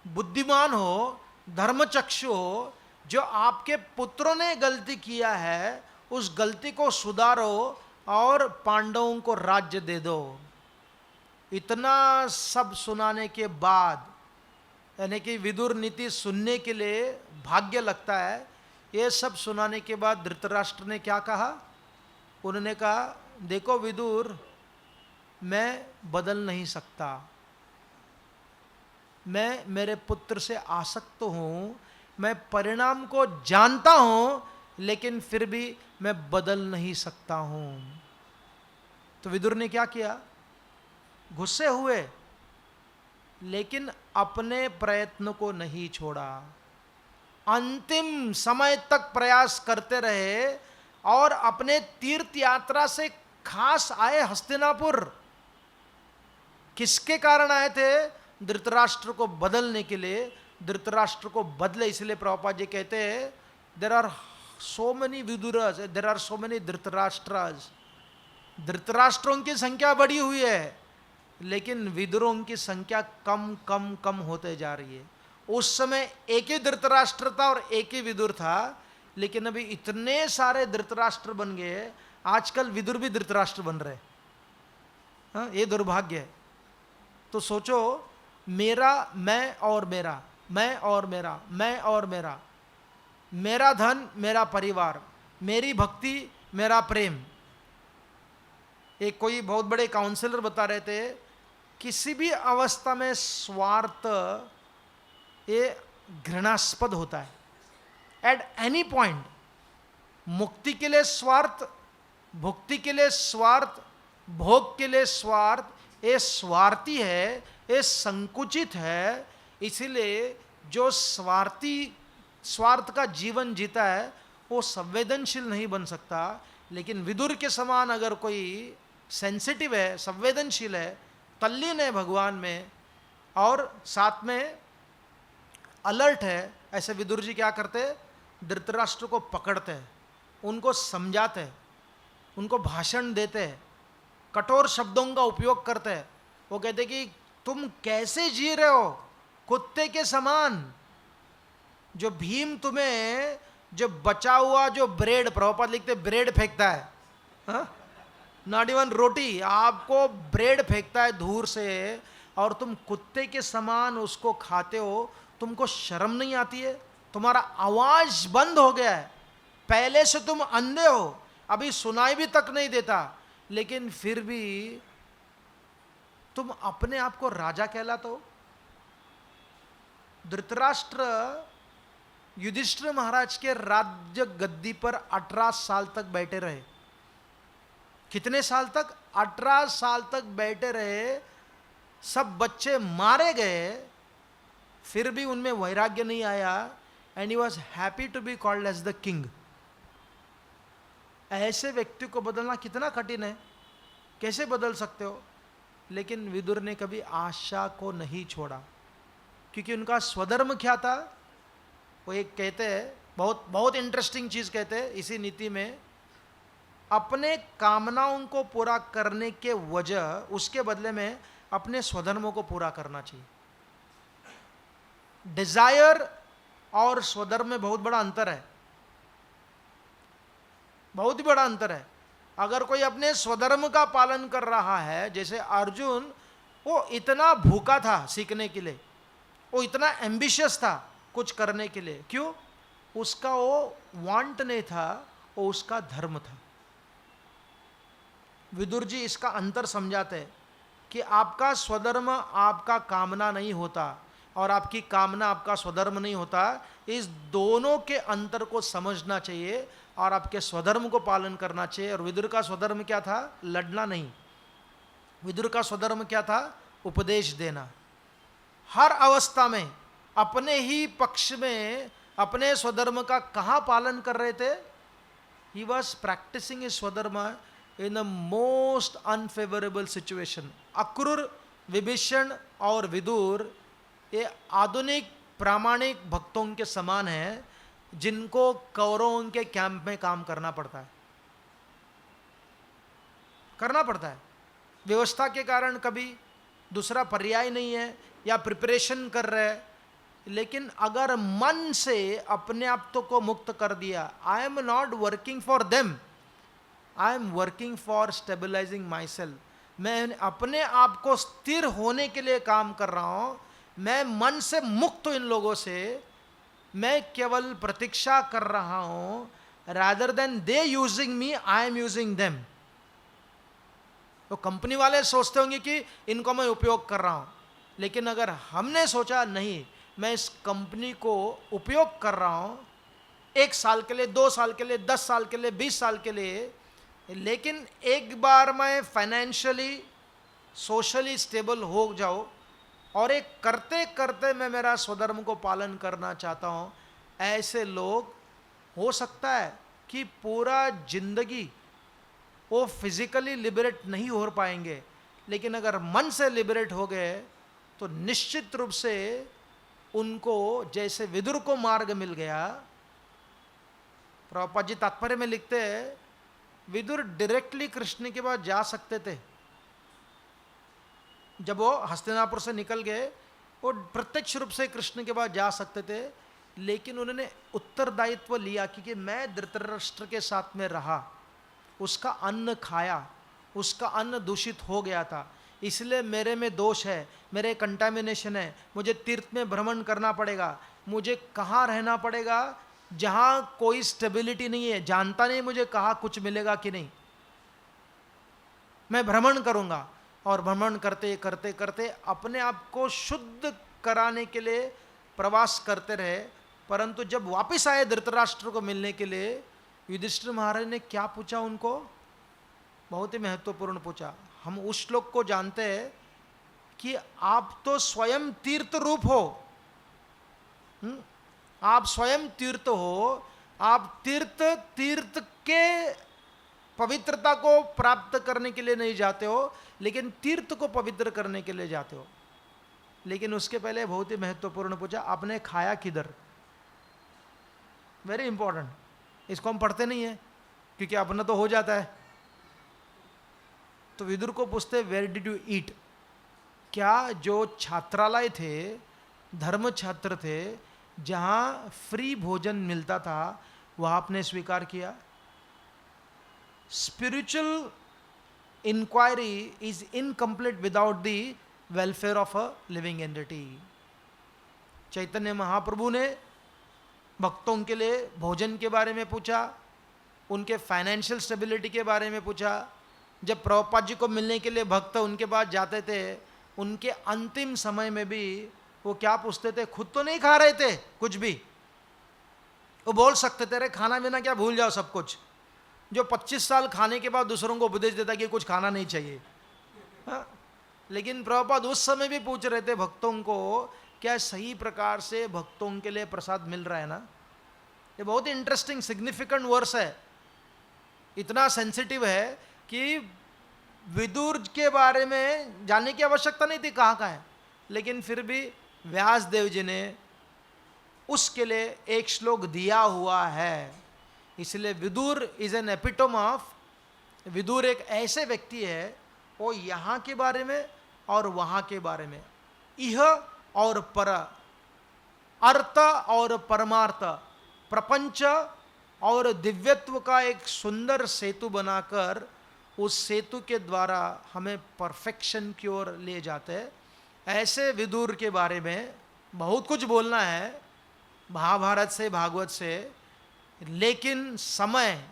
बुद्धिमान हो, धर्मचक्षु हो, जो आपके पुत्रों ने गलती किया है, उस गलती को सुधारो और पांडवों को राज्य दे दो। इतना सब सुनाने के बाद, यानी कि विदुर नीति सुनने के लिए भाग्य लगता है। ये सब सुनाने के बाद धृतराष्ट्र ने क्या कहा? उन्होंने कहा, देखो विदुर, मैं बदल नहीं सकता, मैं मेरे पुत्र से आसक्त हूं, मैं परिणाम को जानता हूं, लेकिन फिर भी मैं बदल नहीं सकता हूं। तो विदुर ने क्या किया? गुस्से हुए, लेकिन अपने प्रयत्न को नहीं छोड़ा, अंतिम समय तक प्रयास करते रहे और अपने तीर्थ यात्रा से खास आए हस्तिनापुर। किसके कारण आए थे? धृतराष्ट्र को बदलने के लिए। धृतराष्ट्र को बदले, इसलिए प्रभुपाद जी कहते हैं, there are so many Viduras, there are so many Dhritarashtras. धृतराष्ट्रों की संख्या बढ़ी हुई है, लेकिन विदुरों की संख्या कम कम कम होते जा रही है। उस समय एक ही धृतराष्ट्र था और एक ही विदुर था, लेकिन अभी इतने सारे धृतराष्ट्र बन गए, आजकल विदुर भी धृतराष्ट्र बन रहे। हाँ, ये दुर्भाग्य है। तो सोचो, मेरा, मैं और मेरा, मैं और मेरा, मैं और मेरा, मेरा धन, मेरा परिवार, मेरी भक्ति, मेरा प्रेम। एक कोई बहुत बड़े काउंसलर बता रहे थे, किसी भी अवस्था में स्वार्थ ये घृणास्पद होता है। एट एनी पॉइंट, मुक्ति के लिए स्वार्थ, भुक्ति के लिए स्वार्थ, भोग के लिए स्वार्थ, ये स्वार्थी है, ये संकुचित है। इसीलिए जो स्वार्थ का जीवन जीता है वो संवेदनशील नहीं बन सकता। लेकिन विदुर के समान अगर कोई सेंसिटिव है, संवेदनशील है, तल्लीन है भगवान में और साथ में अलर्ट है, ऐसे विदुर जी क्या करते? धृतराष्ट्र को पकड़ते हैं, उनको समझाते हैं, उनको भाषण देते हैं, कठोर शब्दों का उपयोग करते हैं। वो कहते कि तुम कैसे जी रहे हो कुत्ते के समान? जो भीम तुम्हें जो बचा हुआ जो ब्रेड, प्रभुपाद लिखते ब्रेड फेंकता है, नॉट इवन रोटी, आपको ब्रेड फेंकता है दूर से, और तुम कुत्ते के समान उसको खाते हो। तुमको शर्म नहीं आती है? तुम्हारा आवाज बंद हो गया है, पहले से तुम अंधे हो, अभी सुनाई भी तक नहीं देता, लेकिन फिर भी तुम अपने आप को राजा कहलाते हो। धृतराष्ट्र युधिष्ठिर महाराज के राज्य गद्दी पर 18 साल तक बैठे रहे। कितने साल तक? 18 साल तक बैठे रहे। सब बच्चे मारे गए, फिर भी उनमें वैराग्य नहीं आया। And he was happy to be called as the king. ऐसे व्यक्ति को बदलना कितना कठिन है, कैसे बदल सकते हो? लेकिन विदुर ने कभी आशा को नहीं छोड़ा, क्योंकि उनका स्वधर्म क्या था? वो एक कहते हैं, बहुत बहुत इंटरेस्टिंग चीज कहते हैं इसी नीति में, अपने कामनाओं को पूरा करने के वजह उसके बदले में अपने स्वधर्मों को पूरा करना चाहिए। डिजायर और स्वधर्म में बहुत बड़ा अंतर है, बहुत ही बड़ा अंतर है। अगर कोई अपने स्वधर्म का पालन कर रहा है, जैसे अर्जुन, वो इतना भूखा था सीखने के लिए, वो इतना एम्बिशियस था कुछ करने के लिए, क्यों? उसका वो वांट नहीं था, वो उसका धर्म था। विदुर जी इसका अंतर समझाते हैं कि आपका स्वधर्म आपका कामना नहीं होता और आपकी कामना आपका स्वधर्म नहीं होता। इस दोनों के अंतर को समझना चाहिए और आपके स्वधर्म को पालन करना चाहिए। और विदुर का स्वधर्म क्या था? लड़ना नहीं। विदुर का स्वधर्म क्या था? उपदेश देना। हर अवस्था में अपने ही पक्ष में अपने स्वधर्म का कहाँ पालन कर रहे थे? ही वॉज प्रैक्टिसिंग हिज स्वधर्म in the most unfavourable situation. Akrur, Vibhishan और विदुर ये आधुनिक प्रामाणिक भक्तों के समान हैं, जिनको कौरवों के कैंप में काम करना पड़ता है, करना पड़ता है। व्यवस्था के कारण कभी दूसरा पर्याय नहीं है या प्रिपरेशन कर रहे हैं, लेकिन अगर मन से अपने आप तो को मुक्त कर दिया, I am not working for them, I am working for stabilising myself. मैं अपने आप को स्थिर होने के लिए काम कर रहा हूं, मैं मन से मुक्त हूं इन लोगों से, मैं केवल प्रतीक्षा कर रहा हूं, rather than they using me I am using them. तो कंपनी वाले सोचते होंगे कि इनको मैं उपयोग कर रहा हूं, लेकिन अगर हमने सोचा नहीं, मैं इस कंपनी को उपयोग कर रहा हूं 1 साल के लिए, 2 साल के लिए, 10 साल के लिए, 20 साल के लिए, लेकिन एक बार मैं फाइनेंशियली सोशली स्टेबल हो जाऊं और एक करते करते मैं मेरा स्वधर्म को पालन करना चाहता हूं, ऐसे लोग हो सकता है कि पूरा जिंदगी वो फिजिकली लिबरेट नहीं हो पाएंगे, लेकिन अगर मन से लिबरेट हो गए तो निश्चित रूप से उनको जैसे विदुर को मार्ग मिल गया। प्रभुपाद जी तात्पर्य में लिखते हैं, विदुर डायरेक्टली कृष्ण के पास जा सकते थे। जब वो हस्तिनापुर से निकल गए, वो प्रत्यक्ष रूप से कृष्ण के पास जा सकते थे, लेकिन उन्होंने उत्तरदायित्व लिया कि मैं धृतराष्ट्र के साथ में रहा, उसका अन्न खाया, उसका अन्न दूषित हो गया था, इसलिए मेरे में दोष है, मेरे कंटामिनेशन है, मुझे तीर्थ में भ्रमण करना पड़ेगा, मुझे कहाँ रहना पड़ेगा जहाँ कोई स्टेबिलिटी नहीं है, जानता नहीं मुझे कहाँ कुछ मिलेगा कि नहीं, मैं भ्रमण करूँगा। और भ्रमण करते करते करते अपने आप को शुद्ध कराने के लिए प्रवास करते रहे। परंतु जब वापस आए धृतराष्ट्र को मिलने के लिए, युधिष्ठिर महाराज ने क्या पूछा उनको, बहुत ही महत्वपूर्ण पूछा। हम उस श्लोक को जानते हैं कि आप तो स्वयं तीर्थ रूप हो, आप स्वयं तीर्थ हो, आप तीर्थ के पवित्रता को प्राप्त करने के लिए नहीं जाते हो, लेकिन तीर्थ को पवित्र करने के लिए जाते हो। लेकिन उसके पहले बहुत ही महत्वपूर्ण पूछा, आपने खाया किधर। वेरी इंपॉर्टेंट, इसको हम पढ़ते नहीं है क्योंकि अपना तो हो जाता है। तो विदुर को पूछते, वेयर डिड यू ईट। क्या जो छात्रालय थे, धर्म छात्र थे, जहाँ फ्री भोजन मिलता था, वह आपने स्वीकार किया। Spiritual inquiry is incomplete without the welfare of a living entity. Chaitanya Mahaprabhu ने भक्तों के लिए भोजन के बारे में पूछा, उनके फाइनेंशियल स्टेबिलिटी के बारे में पूछा। जब प्रभुपाद जी को मिलने के लिए भक्त उनके पास जाते थे, उनके अंतिम समय में भी वो क्या पूछते थे, खुद तो नहीं खा रहे थे कुछ भी, वो बोल सकते थे, अरे खाना पीना क्या भूल जाओ सब कुछ। जो 25 साल खाने के बाद दूसरों को उपदेश देता कि कुछ खाना नहीं चाहिए। हाँ? लेकिन प्रभुपाद उस समय भी पूछ रहे थे भक्तों को, क्या सही प्रकार से भक्तों के लिए प्रसाद मिल रहा है ना। ये बहुत ही इंटरेस्टिंग सिग्निफिकेंट वर्स है, इतना सेंसिटिव है कि विदुर के बारे में जानने की आवश्यकता नहीं थी कहाँ है, लेकिन फिर भी व्यास देव जी ने उसके लिए एक श्लोक दिया हुआ है। इसलिए Vidur is an epitome of, Vidur एक ऐसे व्यक्ति है, वो यहाँ के बारे में और वहाँ के बारे में, इह और पर, अर्थ और परमार्थ, प्रपंच और दिव्यत्व का एक सुंदर सेतु बनाकर उस सेतु के द्वारा हमें परफेक्शन की ओर ले जाते हैं। ऐसे विदुर के बारे में बहुत कुछ बोलना है महाभारत से भागवत से, लेकिन समय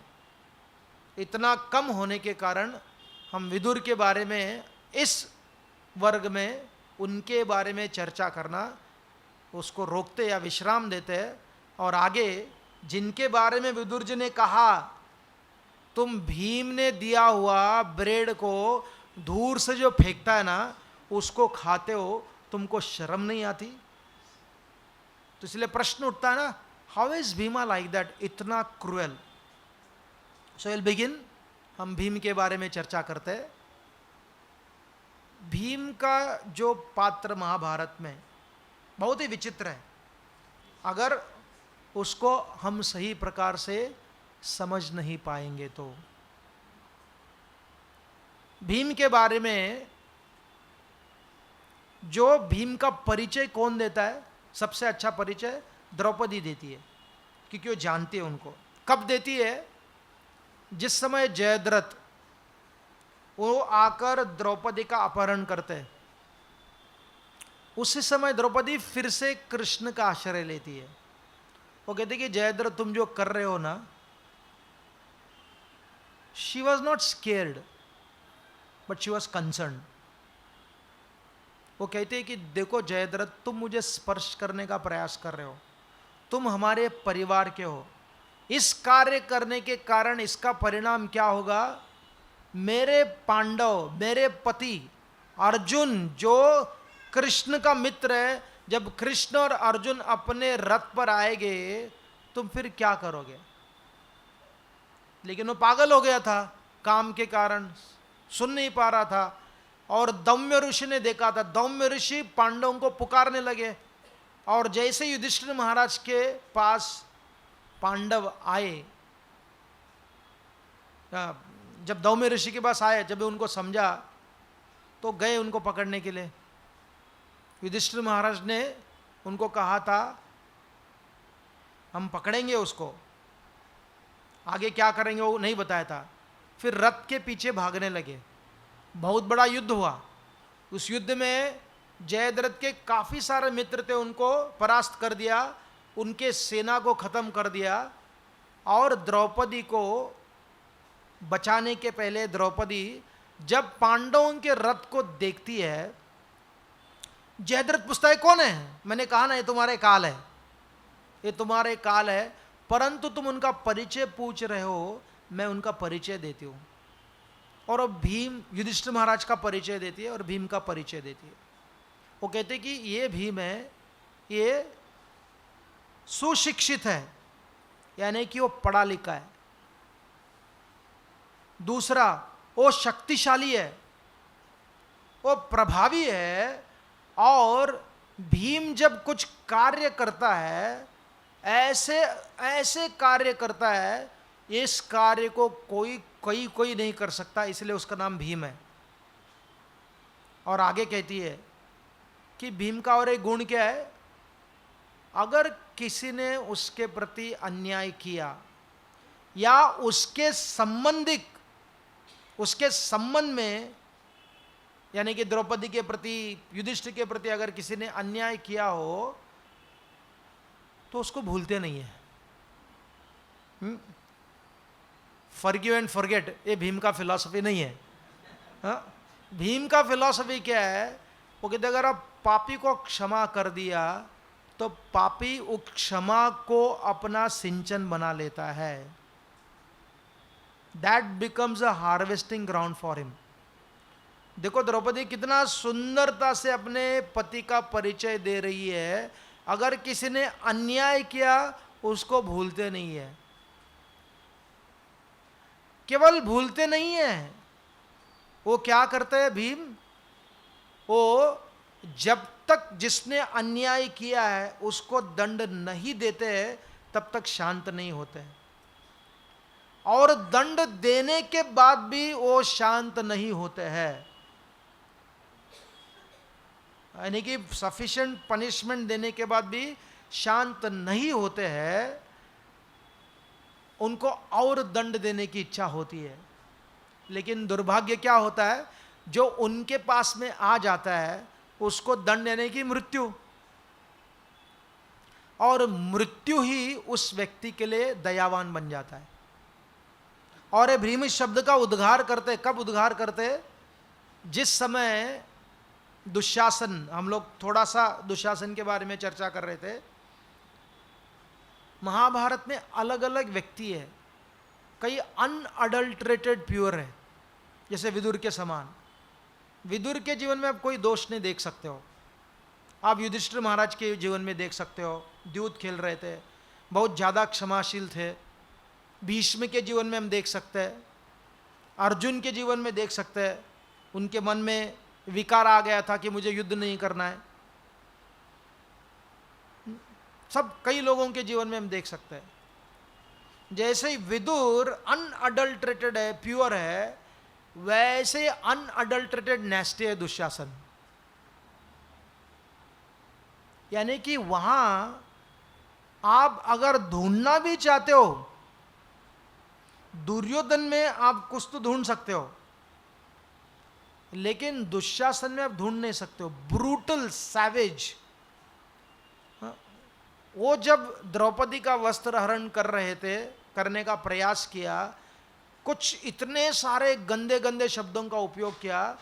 इतना कम होने के कारण हम विदुर के बारे में इस वर्ग में उनके बारे में चर्चा करना उसको रोकते या विश्राम देते हैं। और आगे जिनके बारे में विदुर जी ने कहा, तुम भीम ने दिया हुआ ब्रेड को दूर से जो फेंकता है ना, उसको खाते हो, तुमको शर्म नहीं आती। तो इसलिए प्रश्न उठता है ना, how is Bhima like that, इतना क्रूएल। सो विल बिगिन, हम भीम के बारे में चर्चा करते हैं। भीम का जो पात्र महाभारत में बहुत ही विचित्र है, अगर उसको हम सही प्रकार से समझ नहीं पाएंगे तो। भीम के बारे में जो भीम का परिचय कौन देता है, सबसे अच्छा परिचय द्रौपदी देती है, क्योंकि वो जानती है उनको। कब देती है, जिस समय जयद्रथ वो आकर द्रौपदी का अपहरण करते हैं, उसी समय द्रौपदी फिर से कृष्ण का आश्रय लेती है वो कहते कि जयद्रथ तुम जो कर रहे हो ना, she was not scared but she was concern. वो कहते हैं कि देखो जयद्रथ, तुम मुझे स्पर्श करने का प्रयास कर रहे हो, तुम हमारे परिवार के हो, इस कार्य करने के कारण इसका परिणाम क्या होगा, मेरे पांडव, मेरे पति अर्जुन जो कृष्ण का मित्र है, जब कृष्ण और अर्जुन अपने रथ पर आएंगे तुम फिर क्या करोगे। लेकिन वो पागल हो गया था, काम के कारण सुन नहीं पा रहा था। और दौम्य ऋषि ने देखा था, दौम्य ऋषि पांडवों को पुकारने लगे, और जैसे युधिष्ठिर महाराज के पास पांडव आए, जब दौम्य ऋषि के पास आए, जब उनको समझा तो गए उनको पकड़ने के लिए। युधिष्ठिर महाराज ने उनको कहा था हम पकड़ेंगे उसको, आगे क्या करेंगे वो नहीं बताया था। फिर रथ के पीछे भागने लगे, बहुत बड़ा युद्ध हुआ। उस युद्ध में जयद्रथ के काफ़ी सारे मित्र थे, उनको परास्त कर दिया, उनके सेना को खत्म कर दिया। और द्रौपदी को बचाने के पहले द्रौपदी जब पांडवों के रथ को देखती है, जयद्रथ पूछता है कौन है। मैंने कहा ना ये तुम्हारे काल है, ये तुम्हारे काल है, परंतु तुम उनका परिचय पूछ रहे हो, मैं उनका परिचय देती हूँ। और अब भीम युधिष्ठिर महाराज का परिचय देती है और भीम का परिचय देती है। वो कहते कि ये भीम है, ये सुशिक्षित है, यानी कि वो पढ़ा लिखा है। दूसरा, वो शक्तिशाली है, वो प्रभावी है, और भीम जब कुछ कार्य करता है ऐसे ऐसे कार्य करता है, इस कार्य को कोई नहीं कर सकता, इसलिए उसका नाम भीम है। और आगे कहती है कि भीम का और एक गुण क्या है, अगर किसी ने उसके प्रति अन्याय किया या उसके संबंध में, यानी कि द्रौपदी के प्रति, युधिष्ठिर के प्रति अगर किसी ने अन्याय किया हो तो उसको भूलते नहीं है। फॉरगिव एंड फॉरगेट, ये भीम का फिलॉसफी नहीं है। हाँ? भीम का फिलॉसफी क्या है, वो कहते अगर आप पापी को क्षमा कर दिया तो पापी उस क्षमा को अपना सिंचन बना लेता है। That becomes a harvesting ground for him. देखो द्रौपदी कितना सुंदरता से अपने पति का परिचय दे रही है, अगर किसी ने अन्याय किया उसको भूलते नहीं है। केवल भूलते नहीं है, वो क्या करते हैं भीम, वो जब तक जिसने अन्याय किया है उसको दंड नहीं देते तब तक शांत नहीं होते, और दंड देने के बाद भी वो शांत नहीं होते हैं। यानी कि सफिशिएंट पनिशमेंट देने के बाद भी शांत नहीं होते हैं, उनको और दंड देने की इच्छा होती है। लेकिन दुर्भाग्य क्या होता है, जो उनके पास में आ जाता है उसको दंड देने की मृत्यु, और मृत्यु ही उस व्यक्ति के लिए दयावान बन जाता है। और ये भीम शब्द का उद्गार करते, कब उद्गार करते, जिस समय दुशासन, हम लोग थोड़ा सा दुशासन के बारे में चर्चा कर रहे थे। महाभारत में अलग अलग व्यक्ति है, कई अनअडल्ट्रेटेड प्योर है, जैसे विदुर के समान। विदुर के जीवन में आप कोई दोष नहीं देख सकते हो, आप युधिष्ठिर महाराज के जीवन में देख सकते हो, द्यूत खेल रहे थे, बहुत ज़्यादा क्षमाशील थे। भीष्म के जीवन में हम देख सकते हैं, अर्जुन के जीवन में देख सकते हैं, उनके मन में विकार आ गया था कि मुझे युद्ध नहीं करना है। सब कई लोगों के जीवन में हम देख सकते हैं। जैसे ही विदुर अनअडल्ट्रेटेड है, प्योर है, वैसे अनअडल्ट्रेटेड नेस्टी है दुशासन। यानी कि वहां आप अगर ढूंढना भी चाहते हो, दुर्योधन में आप कुछ तो ढूंढ सकते हो, लेकिन दुशासन में आप ढूंढ नहीं सकते हो। ब्रूटल, सैवेज, वो जब द्रौपदी का वस्त्र हरण कर रहे थे, करने का प्रयास किया, कुछ इतने सारे गंदे गंदे शब्दों का उपयोग किया,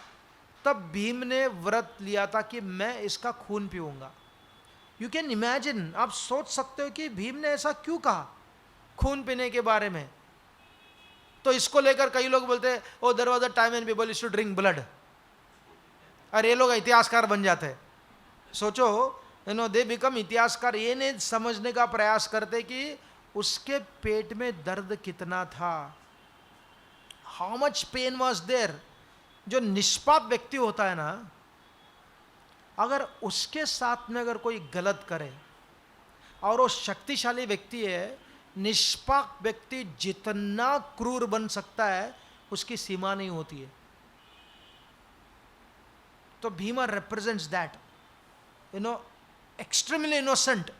तब भीम ने व्रत लिया था कि मैं इसका खून पीऊंगा। यू कैन इमेजिन, आप सोच सकते हो कि भीम ने ऐसा क्यों कहा खून पीने के बारे में। तो इसको लेकर कई लोग बोलते हैं oh there was a time when people used to drink blood, और ये लोग इतिहासकार बन जाते हैं। सोचो, दे बिकम इतिहासकार, ये नहीं समझने का प्रयास करते कि उसके पेट में दर्द कितना था, how much pain was there. जो निष्पाप व्यक्ति होता है ना, अगर उसके साथ में अगर कोई गलत करे, और वो शक्तिशाली व्यक्ति है, निष्पाप व्यक्ति जितना क्रूर बन सकता है उसकी सीमा नहीं होती है। तो Bhima represents that, extremely innocent.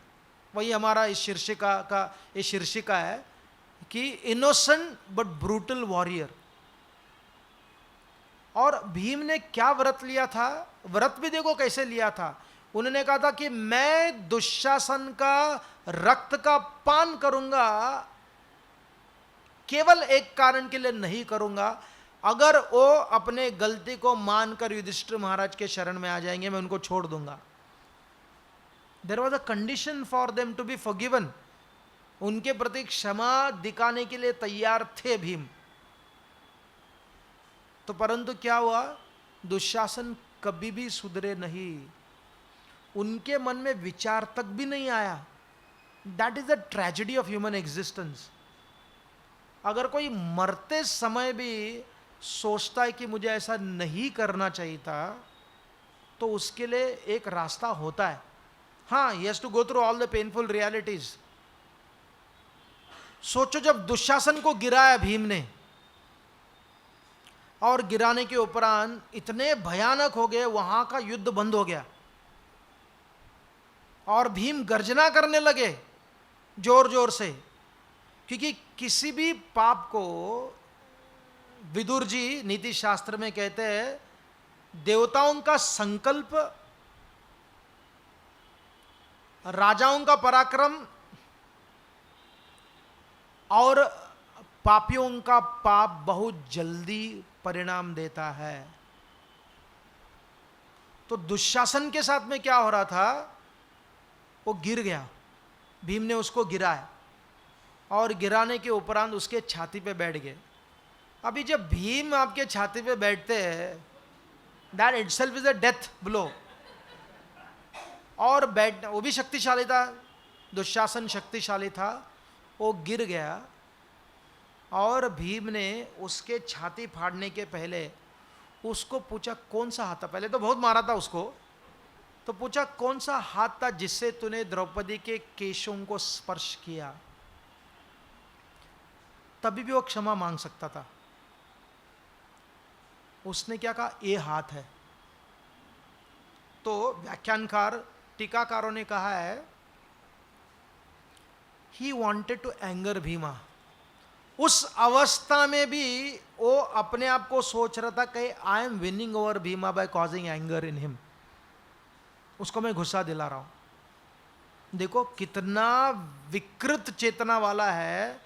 वही हमारा इस शीर्षिका है कि इनोसेंट बट ब्रूटल वॉरियर। और भीम ने क्या व्रत लिया था, व्रत भी देखो कैसे लिया था। उन्होंने कहा था कि मैं दुशासन का रक्त का पान करूंगा, केवल एक कारण के लिए नहीं करूंगा, अगर वो अपने गलती को मानकर युधिष्ठिर महाराज के शरण में आ जाएंगे मैं उनको छोड़ दूंगा। There was a condition for them to be forgiven. उनके प्रति क्षमा दिखाने के लिए तैयार थे भीम। तो परंतु क्या हुआ, दुशासन कभी भी सुधरे नहीं, उनके मन में विचार तक भी नहीं आया। That is the tragedy of human existence. अगर कोई मरते समय भी सोचता है कि मुझे ऐसा नहीं करना चाहिए था, तो उसके लिए एक रास्ता होता है। हाँ, he has to go through all the painful realities. सोचो, जब दुशासन को गिराया भीम ने, और गिराने के उपरांत इतने भयानक हो गए, वहां का युद्ध बंद हो गया और भीम गर्जना करने लगे जोर जोर से। क्योंकि किसी भी पाप को, विदुर जी नीति शास्त्र में कहते हैं, देवताओं का संकल्प, राजाओं का पराक्रम और पापियों का पाप बहुत जल्दी परिणाम देता है। तो दुशासन के साथ में क्या हो रहा था, वो गिर गया, भीम ने उसको गिराया और गिराने के उपरांत उसके छाती पे बैठ गए। अभी जब भीम आपके छाती पे बैठते हैं, that itself is a death blow. और बैठ, वो भी शक्तिशाली था, दुशासन शक्तिशाली था, वो गिर गया और भीम ने उसके छाती फाड़ने के पहले उसको पूछा कौन सा हाथ था। पहले तो बहुत मारा था उसको, तो पूछा कौन सा हाथ था जिससे तूने द्रौपदी के केशों को स्पर्श किया। तभी भी वो क्षमा मांग सकता था। उसने क्या कहा, ये हाथ है। तो व्याख्यानकार, टीकाकारों ने कहा है, he wanted to anger Bhima. उस अवस्था में भी वो अपने आप को सोच रहा था कि I am winning over Bhima by causing anger in him, उसको मैं गुस्सा दिला रहा हूं। देखो कितना विकृत चेतना वाला है।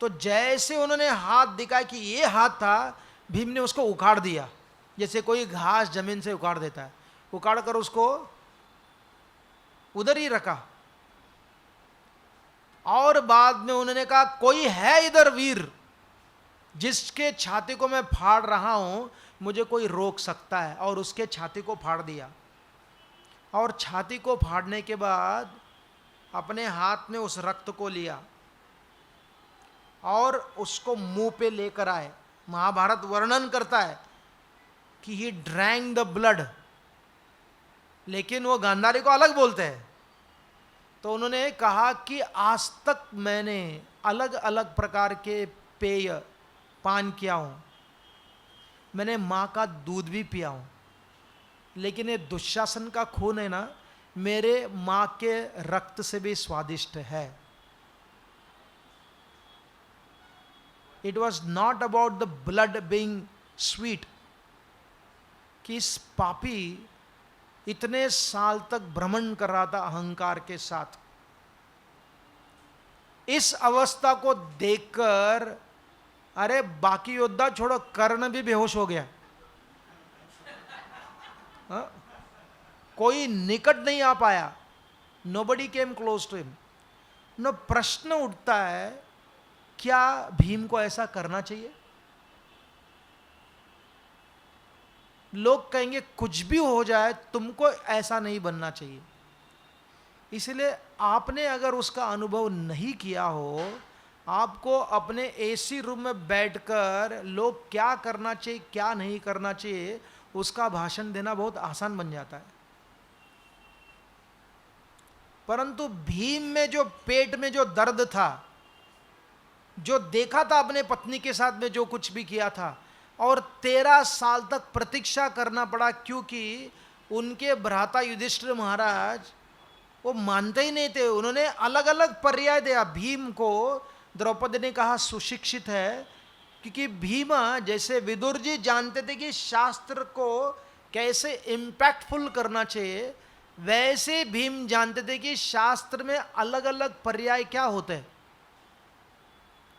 तो जैसे उन्होंने हाथ दिखाया कि ये हाथ था, भीम ने उसको उखाड़ दिया, जैसे कोई घास जमीन से उखाड़ देता है, उखाड़ कर उसको उधर ही रखा। और बाद में उन्होंने कहा कोई है इधर वीर जिसके छाती को मैं फाड़ रहा हूं, मुझे कोई रोक सकता है। और उसके छाती को फाड़ दिया। और छाती को फाड़ने के बाद अपने हाथ में उस रक्त को लिया और उसको मुंह पे लेकर आए। महाभारत वर्णन करता है कि ही ड्रैंक द ब्लड, लेकिन वो गांधारी को अलग बोलते हैं। तो उन्होंने कहा कि आज तक मैंने अलग अलग प्रकार के पेय पान किया हूं, मैंने मां का दूध भी पिया हूं, लेकिन ये दुशासन का खून है ना, मेरे मां के रक्त से भी स्वादिष्ट है। It was not about the blood being sweet, कि इस पापी इतने साल तक भ्रमण कर रहा था अहंकार के साथ, इस अवस्था को देखकर अरे बाकी योद्धा छोड़ो, कर्ण भी बेहोश हो गया। हाँ? कोई निकट नहीं आ पाया। Nobody came close to him. No, प्रश्न उठता है, क्या भीम को ऐसा करना चाहिए? लोग कहेंगे कुछ भी हो जाए तुमको ऐसा नहीं बनना चाहिए। इसलिए आपने अगर उसका अनुभव नहीं किया हो, आपको अपने एसी रूम में बैठकर लोग क्या करना चाहिए क्या नहीं करना चाहिए उसका भाषण देना बहुत आसान बन जाता है। परंतु भीम में जो पेट में जो दर्द था, जो देखा था अपने पत्नी के साथ में जो कुछ भी किया था, और 13 साल तक प्रतीक्षा करना पड़ा, क्योंकि उनके भ्राता युधिष्ठिर महाराज वो मानते ही नहीं थे। उन्होंने अलग अलग पर्याय दिया। भीम को द्रौपदी ने कहा सुशिक्षित है, क्योंकि भीमा जैसे विदुर जी जानते थे कि शास्त्र को कैसे इम्पैक्टफुल करना चाहिए, वैसे भीम जानते थे कि शास्त्र में अलग अलग पर्याय क्या होते हैं।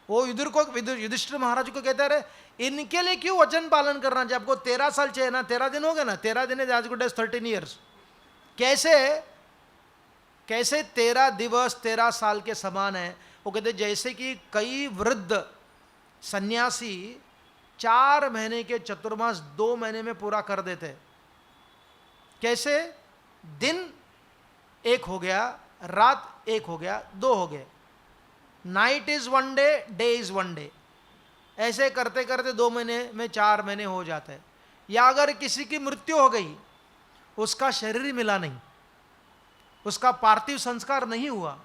वो युधिष्ठिर महाराज को कहता रहे इनके लिए क्यों वचन पालन करना चाहिए, आपको 13 साल चाहिए ना, 13 दिन हो गए ना, 13 दिन आज गुड 13 ईयर्स। कैसे 13 दिवस 13 साल के समान है। वो कहते जैसे कि कई वृद्ध सन्यासी 4 महीने के चतुर्मास 2 महीने में पूरा कर देते। कैसे? दिन एक हो गया, रात एक हो गया, 2 हो गए। Night is 1 day, day is 1 day. ऐसे करते करते 2 महीने में 4 महीने हो जाते हैं। या अगर किसी की मृत्यु हो गई, उसका शरीर मिला नहीं, उसका पार्थिव संस्कार नहीं हुआ,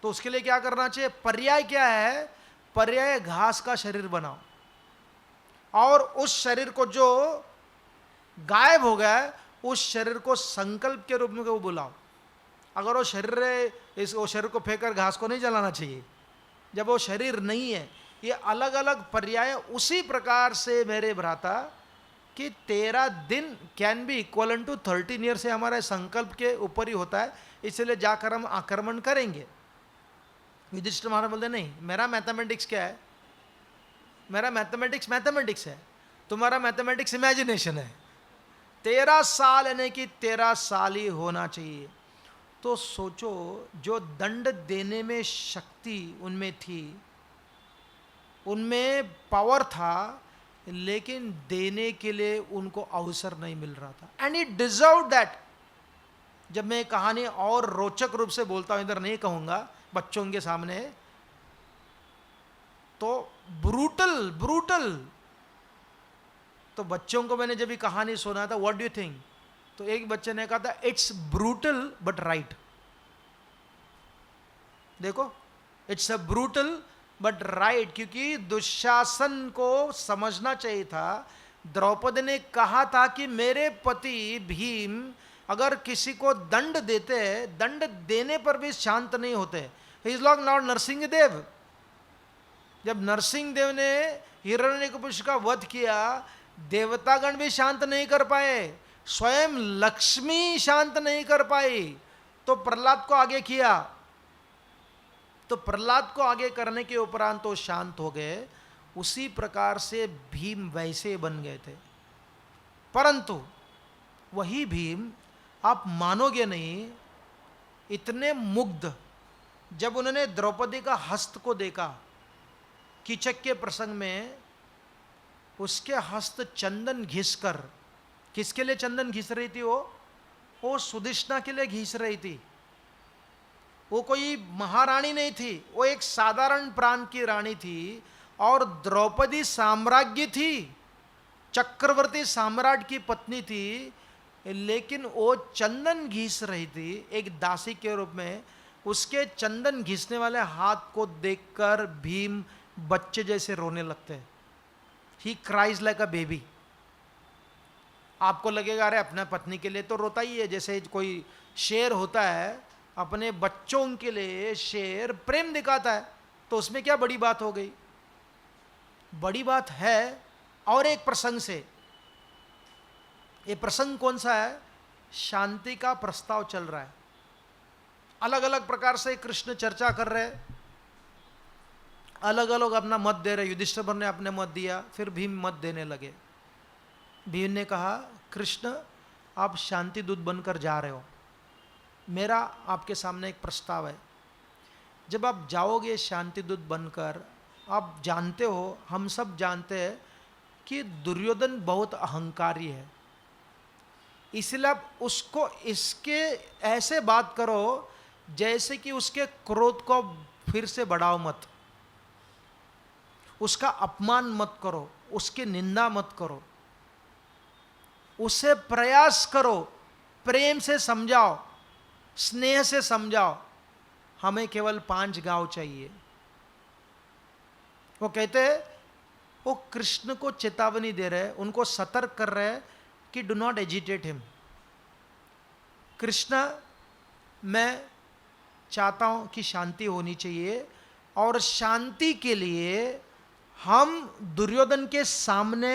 तो उसके लिए क्या करना चाहिए? पर्याय क्या है? पर्याय घास का शरीर बनाओ, और उस शरीर को जो गायब हो गया उस शरीर को संकल्प के रूप में वो बुलाओ। अगर वो शरीर है, वो शरीर को फेंककर घास को नहीं जलाना चाहिए जब वो शरीर नहीं है। ये अलग अलग पर्याय उसी प्रकार से मेरे भ्राता कि 13 दिन can be equal to 13 year से हमारे संकल्प के ऊपर ही होता है, इसलिए जाकर हम आक्रमण करेंगे। युधिष्ठिर महाराज बोलते नहीं, मेरा मैथमेटिक्स क्या है? मेरा मैथमेटिक्स है, तुम्हारा मैथमेटिक्स इमेजिनेशन है। 13 साल यानी कि 13 साल ही होना चाहिए। तो सोचो, जो दंड देने में शक्ति उनमें थी, उनमें पावर था, लेकिन देने के लिए उनको अवसर नहीं मिल रहा था। And it deserve that. जब मैं कहानी और रोचक रूप से बोलता हूं, इधर नहीं कहूंगा बच्चों के सामने, तो ब्रूटल। तो बच्चों को मैंने जब ये कहानी सुना था, व्हाट डू यू थिंक? तो एक बच्चे ने कहा था इट्स ब्रूटल बट राइट। देखो, it's a brutal but right, क्योंकि दुशासन को समझना चाहिए था। द्रौपदी ने कहा था कि मेरे पति भीम अगर किसी को दंड देते, दंड देने पर भी शांत नहीं होते। He is not Narasimhadeva. जब नरसिंहदेव ने हिरण्यकशिपु का वध किया, देवतागण भी शांत नहीं कर पाए, स्वयं लक्ष्मी शांत नहीं कर पाई, तो प्रहलाद को आगे किया। तो प्रहलाद को आगे करने के उपरांत तो शांत हो गए। उसी प्रकार से भीम वैसे बन गए थे। परंतु वही भीम, आप मानोगे नहीं, इतने मुग्ध जब उन्होंने द्रौपदी का हस्त को देखा, कीचक के प्रसंग में उसके हस्त चंदन घिसकर, किसके लिए चंदन घिस रही थी? वो सुदिष्णा के लिए घिस रही थी। वो कोई महारानी नहीं थी, वो एक साधारण प्रांत की रानी थी, और द्रौपदी साम्राज्ञी थी, चक्रवर्ती सम्राट की पत्नी थी, लेकिन वो चंदन घिस रही थी एक दासी के रूप में। उसके चंदन घिसने वाले हाथ को देखकर भीम बच्चे जैसे रोने लगते हैं। ही क्राइज लाइक अ बेबी। आपको लगेगा अरे अपना पत्नी के लिए तो रोता ही है, जैसे कोई शेर होता है अपने बच्चों के लिए शेर प्रेम दिखाता है, तो उसमें क्या बड़ी बात हो गई? बड़ी बात है। और एक प्रसंग से, ये प्रसंग कौन सा है? शांति का प्रस्ताव चल रहा है। अलग अलग प्रकार से कृष्ण चर्चा कर रहे, अलग अलग अपना मत दे रहे। युधिष्ठिर ने अपने मत दिया, फिर भीम मत देने लगे। भीम ने कहा, कृष्ण आप शांति दूत बनकर जा रहे हो, मेरा आपके सामने एक प्रस्ताव है। जब आप जाओगे शांति दूत बनकर, आप जानते हो, हम सब जानते हैं कि दुर्योधन बहुत अहंकारी है, इसलिए आप उसको इसके ऐसे बात करो जैसे कि उसके क्रोध को फिर से बढ़ाओ मत, उसका अपमान मत करो, उसकी निंदा मत करो, उसे प्रयास करो, प्रेम से समझाओ, स्नेह से समझाओ, हमें केवल 5 गांव चाहिए। वो कहते हैं, वो कृष्ण को चेतावनी दे रहे, उनको सतर्क कर रहे कि do not agitate him. Krishna, मैं चाहता हूं कि शांति होनी चाहिए, और शांति के लिए हम दुर्योधन के सामने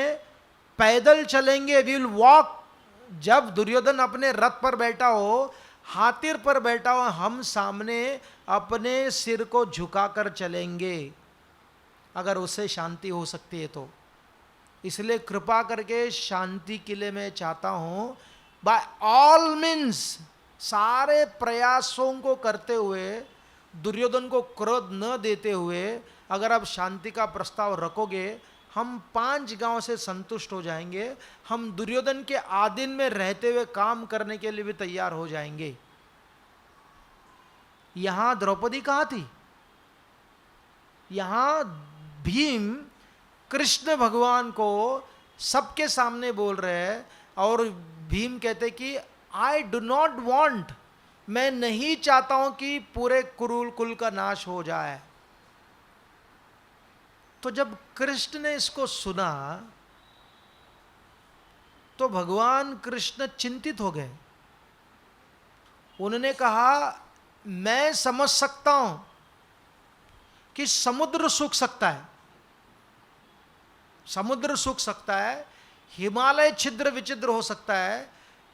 पैदल चलेंगे, वी विल वॉक। जब दुर्योधन अपने रथ पर बैठा हो, हाथी पर बैठा हो, हम सामने अपने सिर को झुकाकर चलेंगे, अगर उससे शांति हो सकती है तो। इसलिए कृपा करके शांति के लिए मैं चाहता हूं, बाय ऑल मीन्स, सारे प्रयासों को करते हुए, दुर्योधन को क्रोध न देते हुए अगर आप शांति का प्रस्ताव रखोगे, हम 5 गांव से संतुष्ट हो जाएंगे, हम दुर्योधन के आधीन में रहते हुए काम करने के लिए भी तैयार हो जाएंगे। यहां द्रौपदी कहां थी? यहां भीम कृष्ण भगवान को सबके सामने बोल रहे हैं, और भीम कहते कि आई डू नॉट वॉन्ट, मैं नहीं चाहता हूं कि पूरे कुरुकुल का नाश हो जाए। तो जब कृष्ण ने इसको सुना तो भगवान कृष्ण चिंतित हो गए। उन्होंने कहा, मैं समझ सकता हूं कि समुद्र सूख सकता है, समुद्र सूख सकता है, हिमालय छिद्र विचिद्र हो सकता है,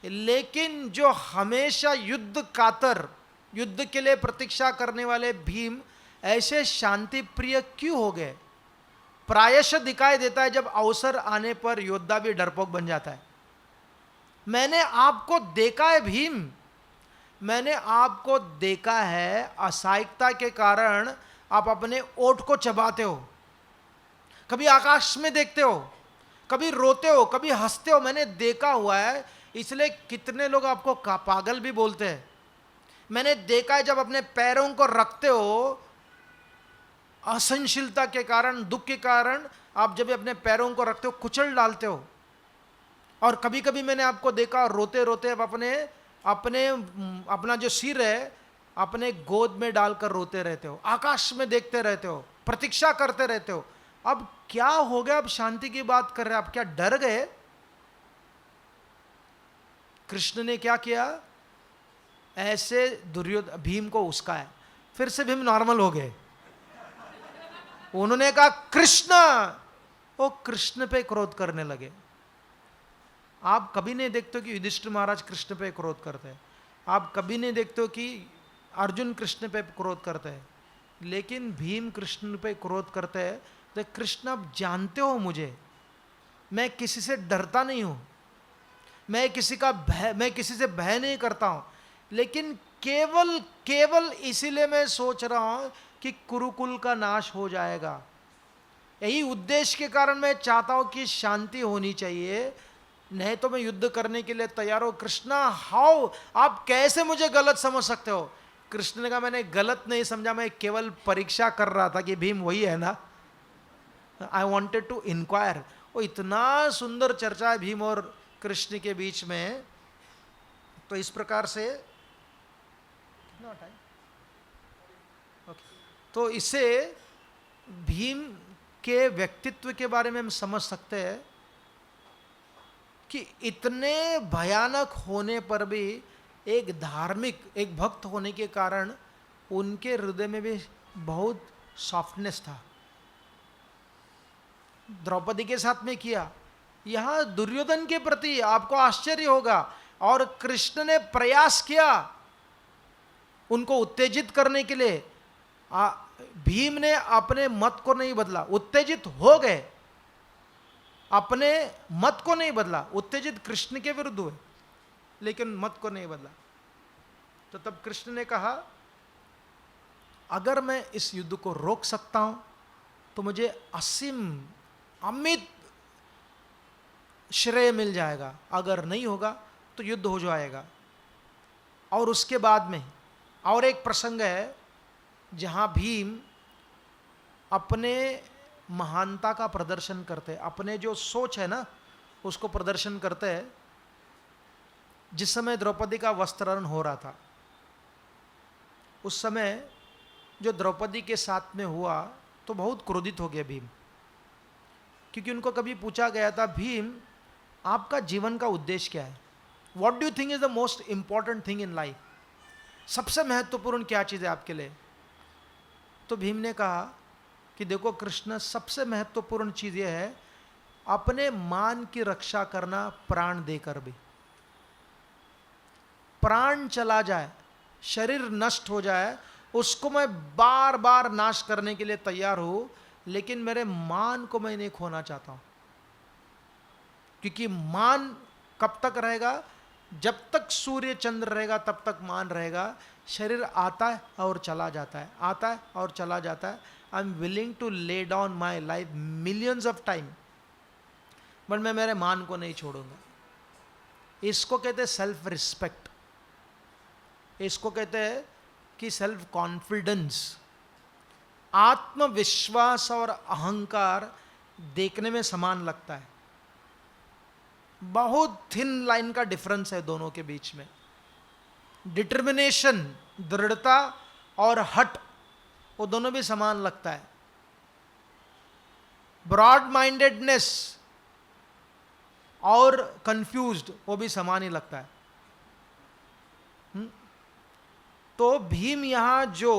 लेकिन जो हमेशा युद्ध कातर, युद्ध के लिए प्रतीक्षा करने वाले भीम ऐसे शांति प्रिय क्यों हो गए? प्रायश दिखाई देता है जब अवसर आने पर योद्धा भी डरपोक बन जाता है। मैंने आपको देखा है भीम, मैंने आपको देखा है, असहायकता के कारण आप अपने ओठ को चबाते हो, कभी आकाश में देखते हो, कभी रोते हो, कभी हंसते हो, मैंने देखा हुआ है। इसलिए कितने लोग आपको पागल भी बोलते हैं। मैंने देखा है जब अपने पैरों को रखते हो, असहनशीलता के कारण, दुख के कारण आप जब अपने पैरों को रखते हो, कुचल डालते हो। और कभी कभी मैंने आपको देखा रोते रोते आप अपना जो सिर है अपने गोद में डालकर रोते रहते हो, आकाश में देखते रहते हो, प्रतीक्षा करते रहते हो। अब क्या हो गया? अब शांति की बात कर रहे हैं, आप क्या डर गए? कृष्ण ने क्या किया? ऐसे दुर्योधन भीम को उस्काया, फिर से भीम नॉर्मल हो गए। उन्होंने कहा कृष्ण, वो कृष्ण पे क्रोध करने लगे। आप कभी नहीं देखते हो कि युधिष्ठिर महाराज कृष्ण पे क्रोध करते हैं, आप कभी नहीं देखते हो कि अर्जुन कृष्ण पे क्रोध करते हैं, लेकिन भीम कृष्ण पे क्रोध करते हैं। तो कृष्ण, आप जानते हो मुझे, मैं किसी से डरता नहीं हूं, मैं किसी से भय नहीं करता हूं, लेकिन केवल इसीलिए मैं सोच रहा हूं कि कुरुकुल का नाश हो जाएगा। यही उद्देश्य के कारण मैं चाहता हूं कि शांति होनी चाहिए, नहीं तो मैं युद्ध करने के लिए तैयार हूं। कृष्णा, हाउ, आप कैसे मुझे गलत समझ सकते हो? कृष्ण ने कहा, मैंने गलत नहीं समझा, मैं केवल परीक्षा कर रहा था कि भीम वही है ना। I wanted to enquire. वो इतना सुंदर चर्चा है भीम और कृष्ण के बीच में। तो इस प्रकार से कितना टाइम? ओके, तो इससे भीम के व्यक्तित्व के बारे में हम समझ सकते हैं कि इतने भयानक होने पर भी एक धार्मिक, एक भक्त होने के कारण उनके हृदय में भी बहुत सॉफ्टनेस था। द्रौपदी के साथ में किया, यहां दुर्योधन के प्रति आपको आश्चर्य होगा। और कृष्ण ने प्रयास किया, उनको उत्तेजित करने के लिए भीम ने अपने मत को नहीं बदला, उत्तेजित हो गए, अपने मत को नहीं बदला, उत्तेजित कृष्ण के विरुद्ध हुए लेकिन मत को नहीं बदला। तो तब कृष्ण ने कहा अगर मैं इस युद्ध को रोक सकता हूं तो मुझे असीम अमित श्रेय मिल जाएगा, अगर नहीं होगा तो युद्ध हो जाएगा। और उसके बाद में और एक प्रसंग है जहां भीम अपने महानता का प्रदर्शन करते हैं, अपने जो सोच है ना उसको प्रदर्शन करते हैं। जिस समय द्रौपदी का वस्त्रहरण हो रहा था, उस समय जो द्रौपदी के साथ में हुआ तो बहुत क्रोधित हो गया भीम, क्योंकि उनको कभी पूछा गया था भीम आपका जीवन का उद्देश्य क्या है, what do you think is the most important thing in life, सबसे महत्वपूर्ण क्या चीज़ है आपके लिए। तो भीम ने कहा कि देखो कृष्ण, सबसे महत्वपूर्ण चीज़ यह है अपने मान की रक्षा करना, प्राण देकर भी। प्राण चला जाए, शरीर नष्ट हो जाए, उसको मैं बार बार नाश करने के लिए तैयार हूं, लेकिन मेरे मान को मैं नहीं खोना चाहता हूं। क्योंकि मान कब तक रहेगा, जब तक सूर्य चंद्र रहेगा तब तक मान रहेगा। शरीर आता है और चला जाता है, आता है और चला जाता है। I am willing to lay down my life millions of time, but मैं मेरे मान को नहीं छोड़ूंगा। इसको कहते हैं सेल्फ रिस्पेक्ट, इसको कहते हैं कि सेल्फ कॉन्फिडेंस। आत्मविश्वास और अहंकार देखने में समान लगता है, बहुत थिन लाइन का डिफरेंस है दोनों के बीच में। डिटर्मिनेशन, दृढ़ता और हट, वो दोनों भी समान लगता है। ब्रॉड माइंडेडनेस और कंफ्यूज्ड, वो भी समान ही लगता है। तो भीम यहां जो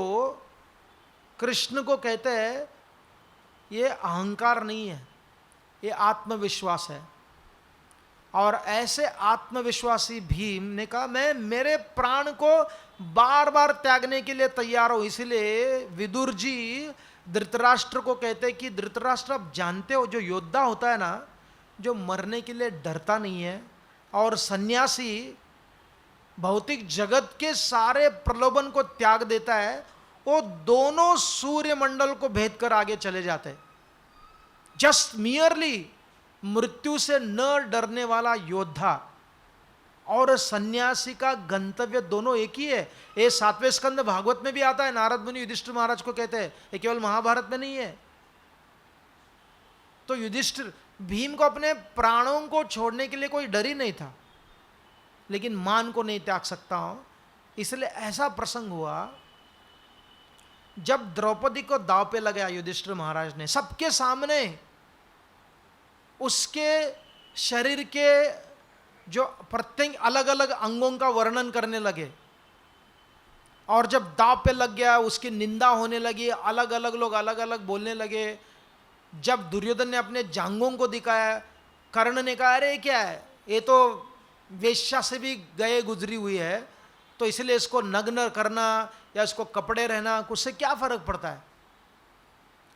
कृष्ण को कहते हैं ये अहंकार नहीं है, ये आत्मविश्वास है। और ऐसे आत्मविश्वासी भीम ने कहा मैं मेरे प्राण को बार बार त्यागने के लिए तैयार हूं। इसलिए विदुर जी धृतराष्ट्र को कहते हैं कि धृतराष्ट्र, आप जानते हो जो योद्धा होता है ना, जो मरने के लिए डरता नहीं है, और सन्यासी भौतिक जगत के सारे प्रलोभन को त्याग देता है, वो दोनों सूर्यमंडल को भेद कर आगे चले जाते हैं। जस्ट मियरली मृत्यु से न डरने वाला योद्धा और सन्यासी का गंतव्य दोनों एक ही है। ये 7वें स्कंद भागवत में भी आता है, नारद मुनि युधिष्ठिर महाराज को कहते हैं, ये केवल महाभारत में नहीं है। तो युधिष्ठिर, भीम को अपने प्राणों को छोड़ने के लिए कोई डर ही नहीं था, लेकिन मान को नहीं त्याग सकता हूं। इसलिए ऐसा प्रसंग हुआ जब द्रौपदी को दांव पे लगाया युधिष्ठिर महाराज ने, सबके सामने उसके शरीर के जो प्रत्येक अलग अलग अंगों का वर्णन करने लगे, और जब दांव पे लग गया उसकी निंदा होने लगी, अलग अलग लोग अलग अलग बोलने लगे। जब दुर्योधन ने अपने जांघों को दिखाया, कर्ण ने कहा अरे क्या है, ये तो वेश्या से भी गए गुजरी हुई है, तो इसलिए इसको नग्न करना या इसको कपड़े रहना उससे क्या फर्क पड़ता है।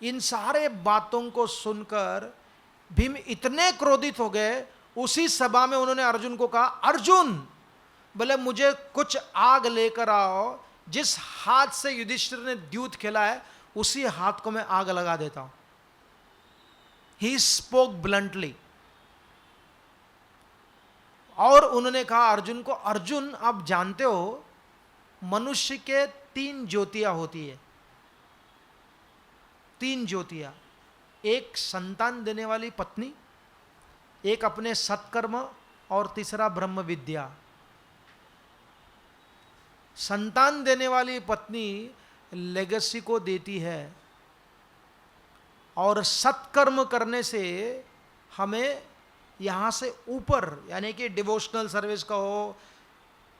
इन सारे बातों को सुनकर भीम इतने क्रोधित हो गए, उसी सभा में उन्होंने अर्जुन को कहा अर्जुन, बोले मुझे कुछ आग लेकर आओ, जिस हाथ से युधिष्ठिर ने द्यूत खेला है उसी हाथ को मैं आग लगा देता हूं। He spoke bluntly. और उन्होंने कहा अर्जुन को, अर्जुन आप जानते हो मनुष्य के 3 ज्योतियां होती है, 3 ज्योतियां। एक संतान देने वाली पत्नी, एक अपने सत्कर्म, और तीसरा ब्रह्म विद्या। संतान देने वाली पत्नी लेगेसी को देती है, और सत्कर्म करने से हमें यहाँ से ऊपर, यानी कि डिवोशनल सर्विस कहो,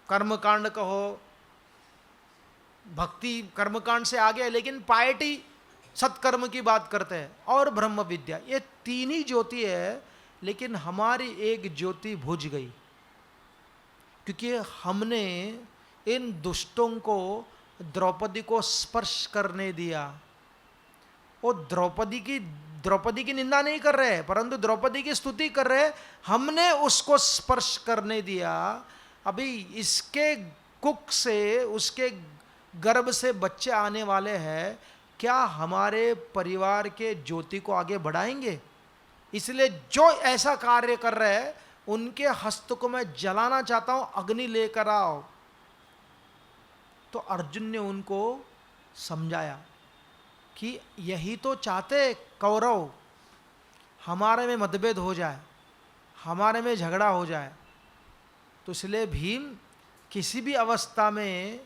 कर्मकांड कहो, भक्ति कर्मकांड से आगे है, लेकिन पायटी सत्कर्म की बात करते हैं, और ब्रह्म विद्या। ये 3 ही ज्योति है, लेकिन हमारी एक ज्योति बुझ गई, क्योंकि हमने इन दुष्टों को द्रौपदी को स्पर्श करने दिया। वो द्रौपदी की निंदा नहीं कर रहे, परंतु द्रौपदी की स्तुति कर रहे, हमने उसको स्पर्श करने दिया। अभी इसके कुक से, उसके गर्भ से बच्चे आने वाले हैं, क्या हमारे परिवार के ज्योति को आगे बढ़ाएंगे? इसलिए जो ऐसा कार्य कर रहे हैं उनके हस्त को मैं जलाना चाहता हूं, अग्नि लेकर आओ। तो अर्जुन ने उनको समझाया कि यही तो चाहते कौरव, हमारे में मतभेद हो जाए, हमारे में झगड़ा हो जाए। तो इसलिए भीम किसी भी अवस्था में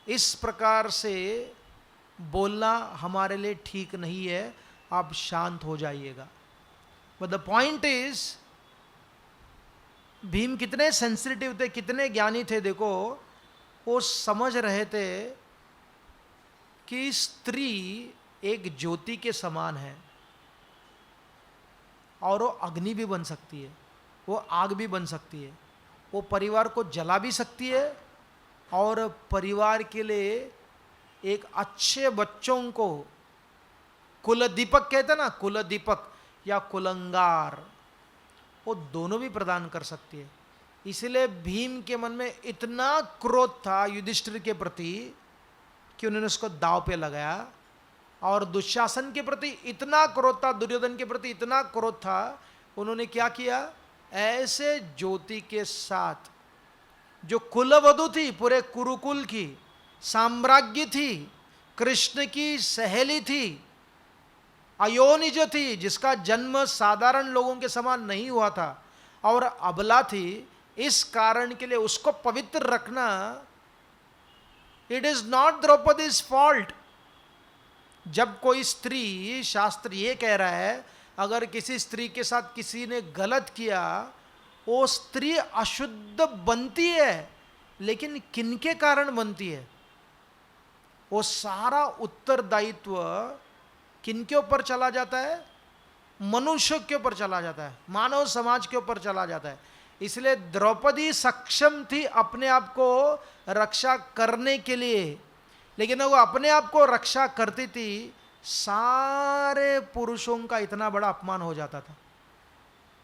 इस प्रकार से बोलना हमारे लिए ठीक नहीं है, आप शांत हो जाइएगा। But the point is, Bhim कितने सेंसिटिव थे, कितने ज्ञानी थे। देखो, वो समझ रहे थे कि स्त्री एक ज्योति के समान है और वो अग्नि भी बन सकती है, वो आग भी बन सकती है, वो परिवार को जला भी सकती है और परिवार के लिए एक अच्छे बच्चों को, कुल दीपक कहते हैं ना, कुल दीपक या कुलंगार, वो दोनों भी प्रदान कर सकती है। इसलिए भीम के मन में इतना क्रोध था युधिष्ठिर के प्रति कि उन्होंने उसको दांव पे लगाया, और दुशासन के प्रति इतना क्रोध था, दुर्योधन के प्रति इतना क्रोध था, उन्होंने क्या किया, ऐसे ज्योति के साथ जो कुलवधु थी, पूरे कुरुकुल की साम्राज्य थी, कृष्ण की सहेली थी, अयोनिज थी, जिसका जन्म साधारण लोगों के समान नहीं हुआ था और अबला थी, इस कारण के लिए उसको पवित्र रखना, it is not Draupadi's fault. जब कोई स्त्री, शास्त्र ये कह रहा है, अगर किसी स्त्री के साथ किसी ने गलत किया, वो स्त्री अशुद्ध बनती है, लेकिन किनके कारण बनती है? वो सारा उत्तरदायित्व किनके ऊपर चला जाता है? मनुष्य के ऊपर चला जाता है, मानव समाज के ऊपर चला जाता है। इसलिए द्रौपदी सक्षम थी अपने आप को रक्षा करने के लिए, लेकिन वो अपने आप को रक्षा करती थी, सारे पुरुषों का इतना बड़ा अपमान हो जाता था।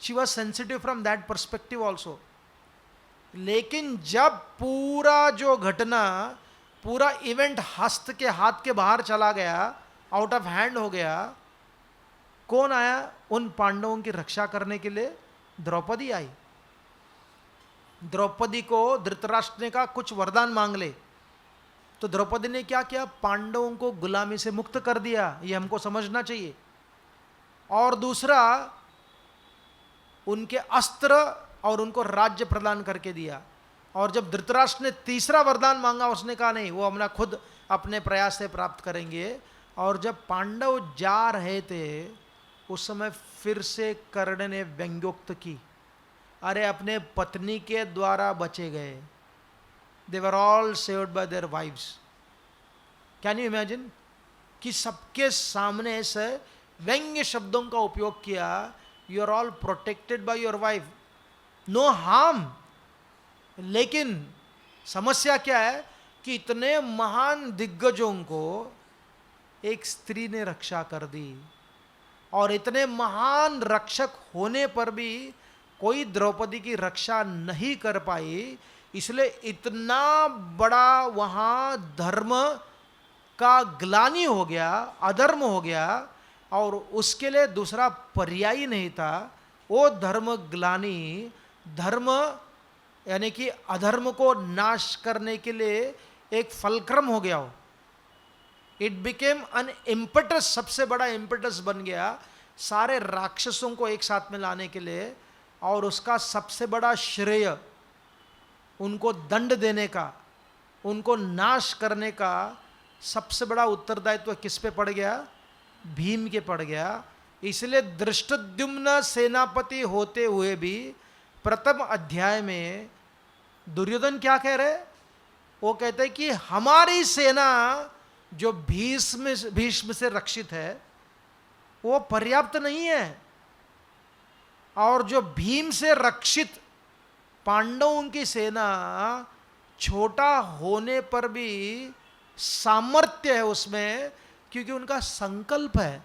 She was sensitive from that perspective also. लेकिन जब पूरा जो घटना, पूरा इवेंट हस्त के हाथ के बाहर चला गया, आउट ऑफ हैंड हो गया, कौन आया उन पांडवों की रक्षा करने के लिए? द्रौपदी आई। द्रौपदी को धृतराष्ट्र ने कहा कुछ वरदान मांग ले, तो द्रौपदी ने क्या किया? पांडवों को गुलामी से मुक्त कर दिया, ये हमको समझना चाहिए। और दूसरा, उनके अस्त्र और उनको राज्य प्रदान करके दिया। और जब धृतराष्ट्र ने तीसरा वरदान मांगा, उसने कहा नहीं, वो हमने खुद अपने प्रयास से प्राप्त करेंगे। और जब पांडव जा रहे थे, उस समय फिर से कर्ण ने व्यंग्योक्त की, अरे अपने पत्नी के द्वारा बचे गए, they were all saved by their wives. Can you imagine कि सबके सामने से व्यंग्य शब्दों का उपयोग किया, you are all protected by your wife, no harm. लेकिन समस्या क्या है कि इतने महान दिग्गजों को एक स्त्री ने रक्षा कर दी, और इतने महान रक्षक होने पर भी कोई द्रौपदी की रक्षा नहीं कर पाई। इसलिए इतना बड़ा वहाँ धर्म का ग्लानि हो गया, अधर्म हो गया, और उसके लिए दूसरा पर्याय नहीं था। वो धर्म ग्लानि, धर्म यानी कि अधर्म को नाश करने के लिए एक फलक्रम हो गया हो। इट बिकेम एन इम्पेटस, सबसे बड़ा इम्पेटस बन गया सारे राक्षसों को एक साथ में लाने के लिए, और उसका सबसे बड़ा श्रेय उनको दंड देने का, उनको नाश करने का सबसे बड़ा उत्तरदायित्व किस पे पड़ गया? भीम के पड़ गया। इसलिए धृष्टद्युम्न सेनापति होते हुए भी प्रथम अध्याय में दुर्योधन क्या कह रहे? वो कहते हैं कि हमारी सेना जो भीष्म से रक्षित है वो पर्याप्त नहीं है, और जो भीम से रक्षित पांडवों की सेना छोटा होने पर भी सामर्थ्य है उसमें, क्योंकि उनका संकल्प है।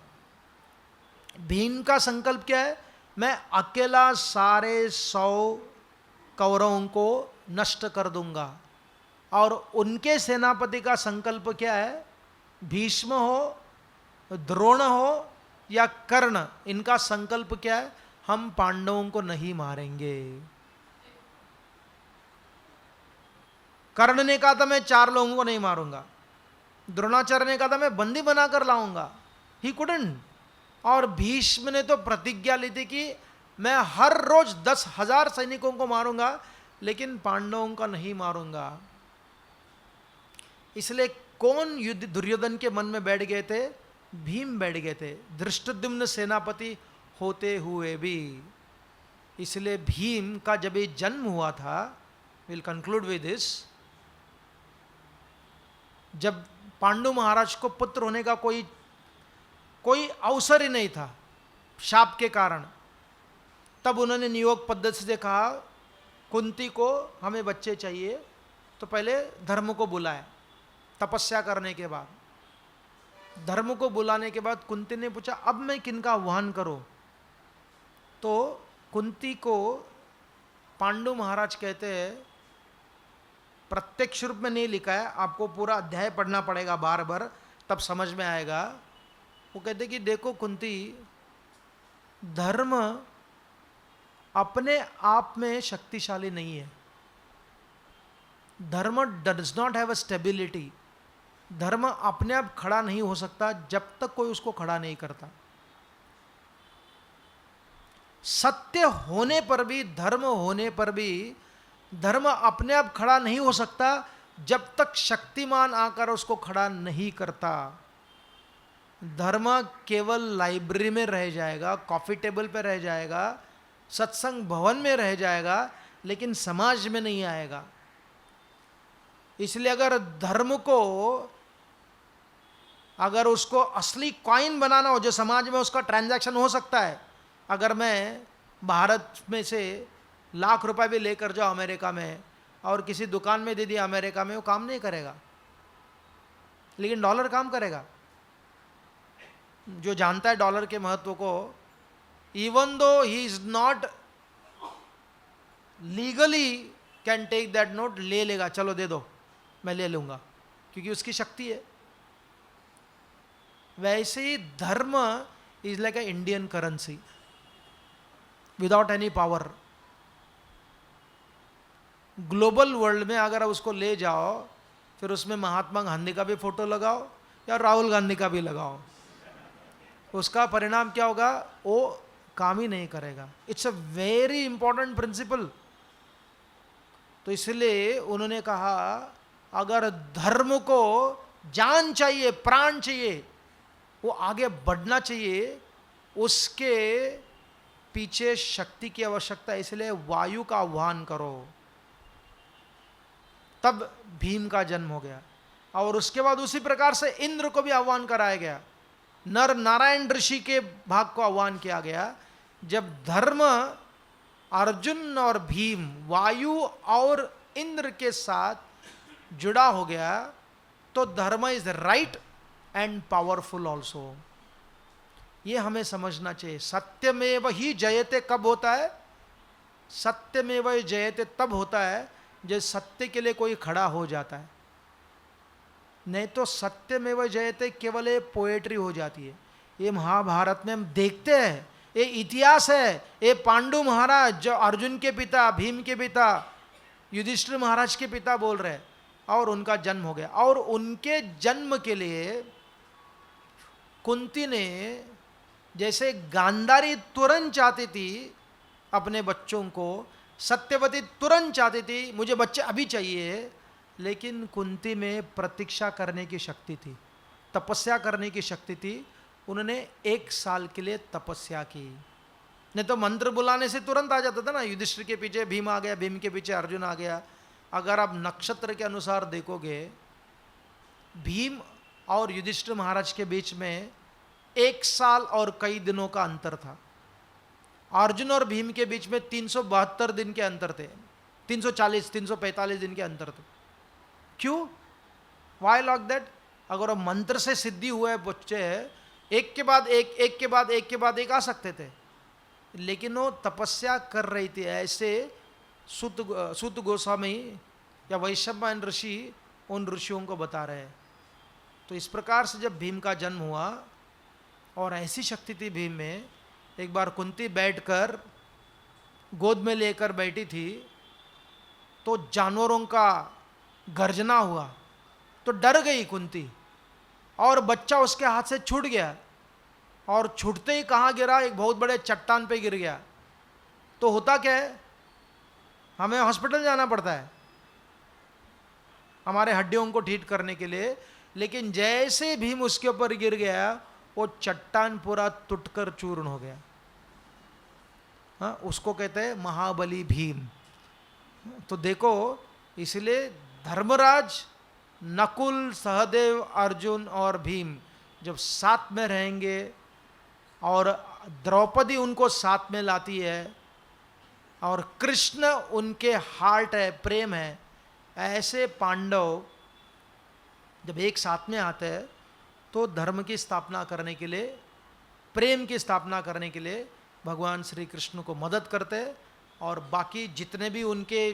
भीम का संकल्प क्या है? मैं अकेला सारे 100 कौरवों को नष्ट कर दूंगा। और उनके सेनापति का संकल्प क्या है? भीष्म हो, द्रोण हो या कर्ण, इनका संकल्प क्या है? हम पांडवों को नहीं मारेंगे। कर्ण ने कहा था मैं 4 लोगों को नहीं मारूंगा, द्रोणाचार्य ने कहा था मैं बंदी बनाकर लाऊंगा, ही कुडंट। और भीष्म ने तो प्रतिज्ञा ली थी कि मैं हर रोज 10,000 सैनिकों को मारूंगा, लेकिन पांडवों का नहीं मारूंगा। इसलिए कौन युद्ध दुर्योधन के मन में बैठ गए थे? भीम बैठ गए थे, धृष्टद्युम्न सेनापति होते हुए भी। इसलिए भीम का जब ये जन्म हुआ था, विल कंक्लूड विद दिस, जब पांडु महाराज को पुत्र होने का कोई अवसर ही नहीं था शाप के कारण, तब उन्होंने नियोग पद्धति से कहा कुंती को हमें बच्चे चाहिए, तो पहले धर्म को बुलाए। तपस्या करने के बाद, धर्म को बुलाने के बाद कुंती ने पूछा अब मैं किनका आह्वान करूं? तो कुंती को पांडु महाराज कहते हैं, प्रत्यक्ष रूप में नहीं लिखा है, आपको पूरा अध्याय पढ़ना पड़ेगा बार बार, तब समझ में आएगा। वो कहते कि देखो कुंती, धर्म अपने आप में शक्तिशाली नहीं है। धर्म does not have a stability. धर्म अपने आप खड़ा नहीं हो सकता जब तक कोई उसको खड़ा नहीं करता। सत्य होने पर भी, धर्म होने पर भी, धर्म अपने आप खड़ा नहीं हो सकता जब तक शक्तिमान आकर उसको खड़ा नहीं करता। धर्म केवल लाइब्रेरी में रह जाएगा, कॉफी टेबल पर रह जाएगा, सत्संग भवन में रह जाएगा, लेकिन समाज में नहीं आएगा। इसलिए अगर धर्म को, अगर उसको असली कॉइन बनाना हो, जो समाज में उसका ट्रांजैक्शन हो सकता है, अगर मैं भारत में से लाख रुपए भी लेकर जाओ अमेरिका में और किसी दुकान में दे दिया अमेरिका में, वो काम नहीं करेगा, लेकिन डॉलर काम करेगा। जो जानता है डॉलर के महत्व को, even though he is not legally can take that note, ले लेगा, चलो दे दो मैं ले लूंगा, क्योंकि उसकी शक्ति है। वैसे ही धर्म is like a Indian currency without any power. Global world में अगर उसको ले जाओ, फिर उसमें महात्मा गांधी का भी फोटो लगाओ या राहुल गांधी का भी लगाओ, उसका परिणाम क्या होगा? वो काम ही नहीं करेगा। It's a very important principle. तो इसलिए उन्होंने कहा अगर धर्म को जान चाहिए, प्राण चाहिए, वो आगे बढ़ना चाहिए, उसके पीछे शक्ति की आवश्यकता है। इसलिए वायु का आह्वान करो। तब भीम का जन्म हो गया। और उसके बाद उसी प्रकार से इंद्र को भी आह्वान कराया गया, नर नारायण ऋषि के भाग को आह्वान किया गया। जब धर्म अर्जुन और भीम, वायु और इंद्र के साथ जुड़ा हो गया, तो धर्म is right and powerful also. ये हमें समझना चाहिए। सत्यमेव ही जयते कब होता है? सत्यमेव ही जयते तब होता है जब सत्य के लिए कोई खड़ा हो जाता है। नहीं तो सत्यमेव जयते केवल ये पोएट्री हो जाती है। ये महाभारत में हम देखते हैं, ये इतिहास है। ये पांडु महाराज जो अर्जुन के पिता, भीम के पिता, युधिष्ठिर महाराज के पिता बोल रहे हैं, और उनका जन्म हो गया। और उनके जन्म के लिए कुंती ने, जैसे गांधारी तुरंत चाहती थी अपने बच्चों को, सत्यवती तुरंत चाहती थी मुझे बच्चे अभी चाहिए, लेकिन कुंती में प्रतीक्षा करने की शक्ति थी, तपस्या करने की शक्ति थी। उन्होंने 1 साल के लिए तपस्या की। नहीं तो मंत्र बुलाने से तुरंत आ जाता था ना, युधिष्ठिर के पीछे भीम आ गया, भीम के पीछे अर्जुन आ गया। अगर आप नक्षत्र के अनुसार देखोगे, भीम और युधिष्ठिर महाराज के बीच में 1 साल और कई दिनों का अंतर था। अर्जुन और भीम के बीच में 372 दिन के अंतर थे, 340 345 दिन के अंतर थे। क्यों? Why lock that? अगर वो मंत्र से सिद्धि हुए बच्चे एक के बाद एक, एक के बाद एक के बाद एक आ सकते थे, लेकिन वो तपस्या कर रही थी। ऐसे सूत गोस्वामी या वैशंपायन ऋषि उन ऋषियों को बता रहे हैं। तो इस प्रकार से जब भीम का जन्म हुआ, और ऐसी शक्ति थी भीम में, एक बार कुंती बैठकर गोद में लेकर बैठी थी, तो जानवरों का गर्जना हुआ, तो डर गई कुंती, और बच्चा उसके हाथ से छूट गया, और छूटते ही कहाँ गिरा? एक बहुत बड़े चट्टान पे गिर गया। तो होता क्या है, हमें हॉस्पिटल जाना पड़ता है हमारे हड्डियों को ठीक करने के लिए, लेकिन जैसे भीम उसके ऊपर गिर गया, वो चट्टान पूरा टूटकर चूर्ण हो गया। हाँ, उसको कहते हैं महाबली भीम। तो देखो, इसलिए धर्मराज, नकुल, सहदेव, अर्जुन और भीम जब साथ में रहेंगे, और द्रौपदी उनको साथ में लाती है, और कृष्ण उनके हार्ट है, प्रेम है, ऐसे पांडव जब एक साथ में आते हैं तो धर्म की स्थापना करने के लिए, प्रेम की स्थापना करने के लिए भगवान श्री कृष्ण को मदद करते हैं। और बाकी जितने भी उनके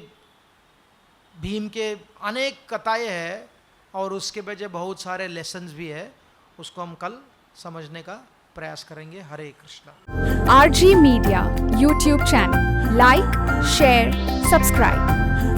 भीम के अनेक कथाएं हैं, और उसके वजह बहुत सारे लेसन्स भी है, उसको हम कल समझने का प्रयास करेंगे। हरे Krishna. RG Media YouTube channel, like, share, subscribe.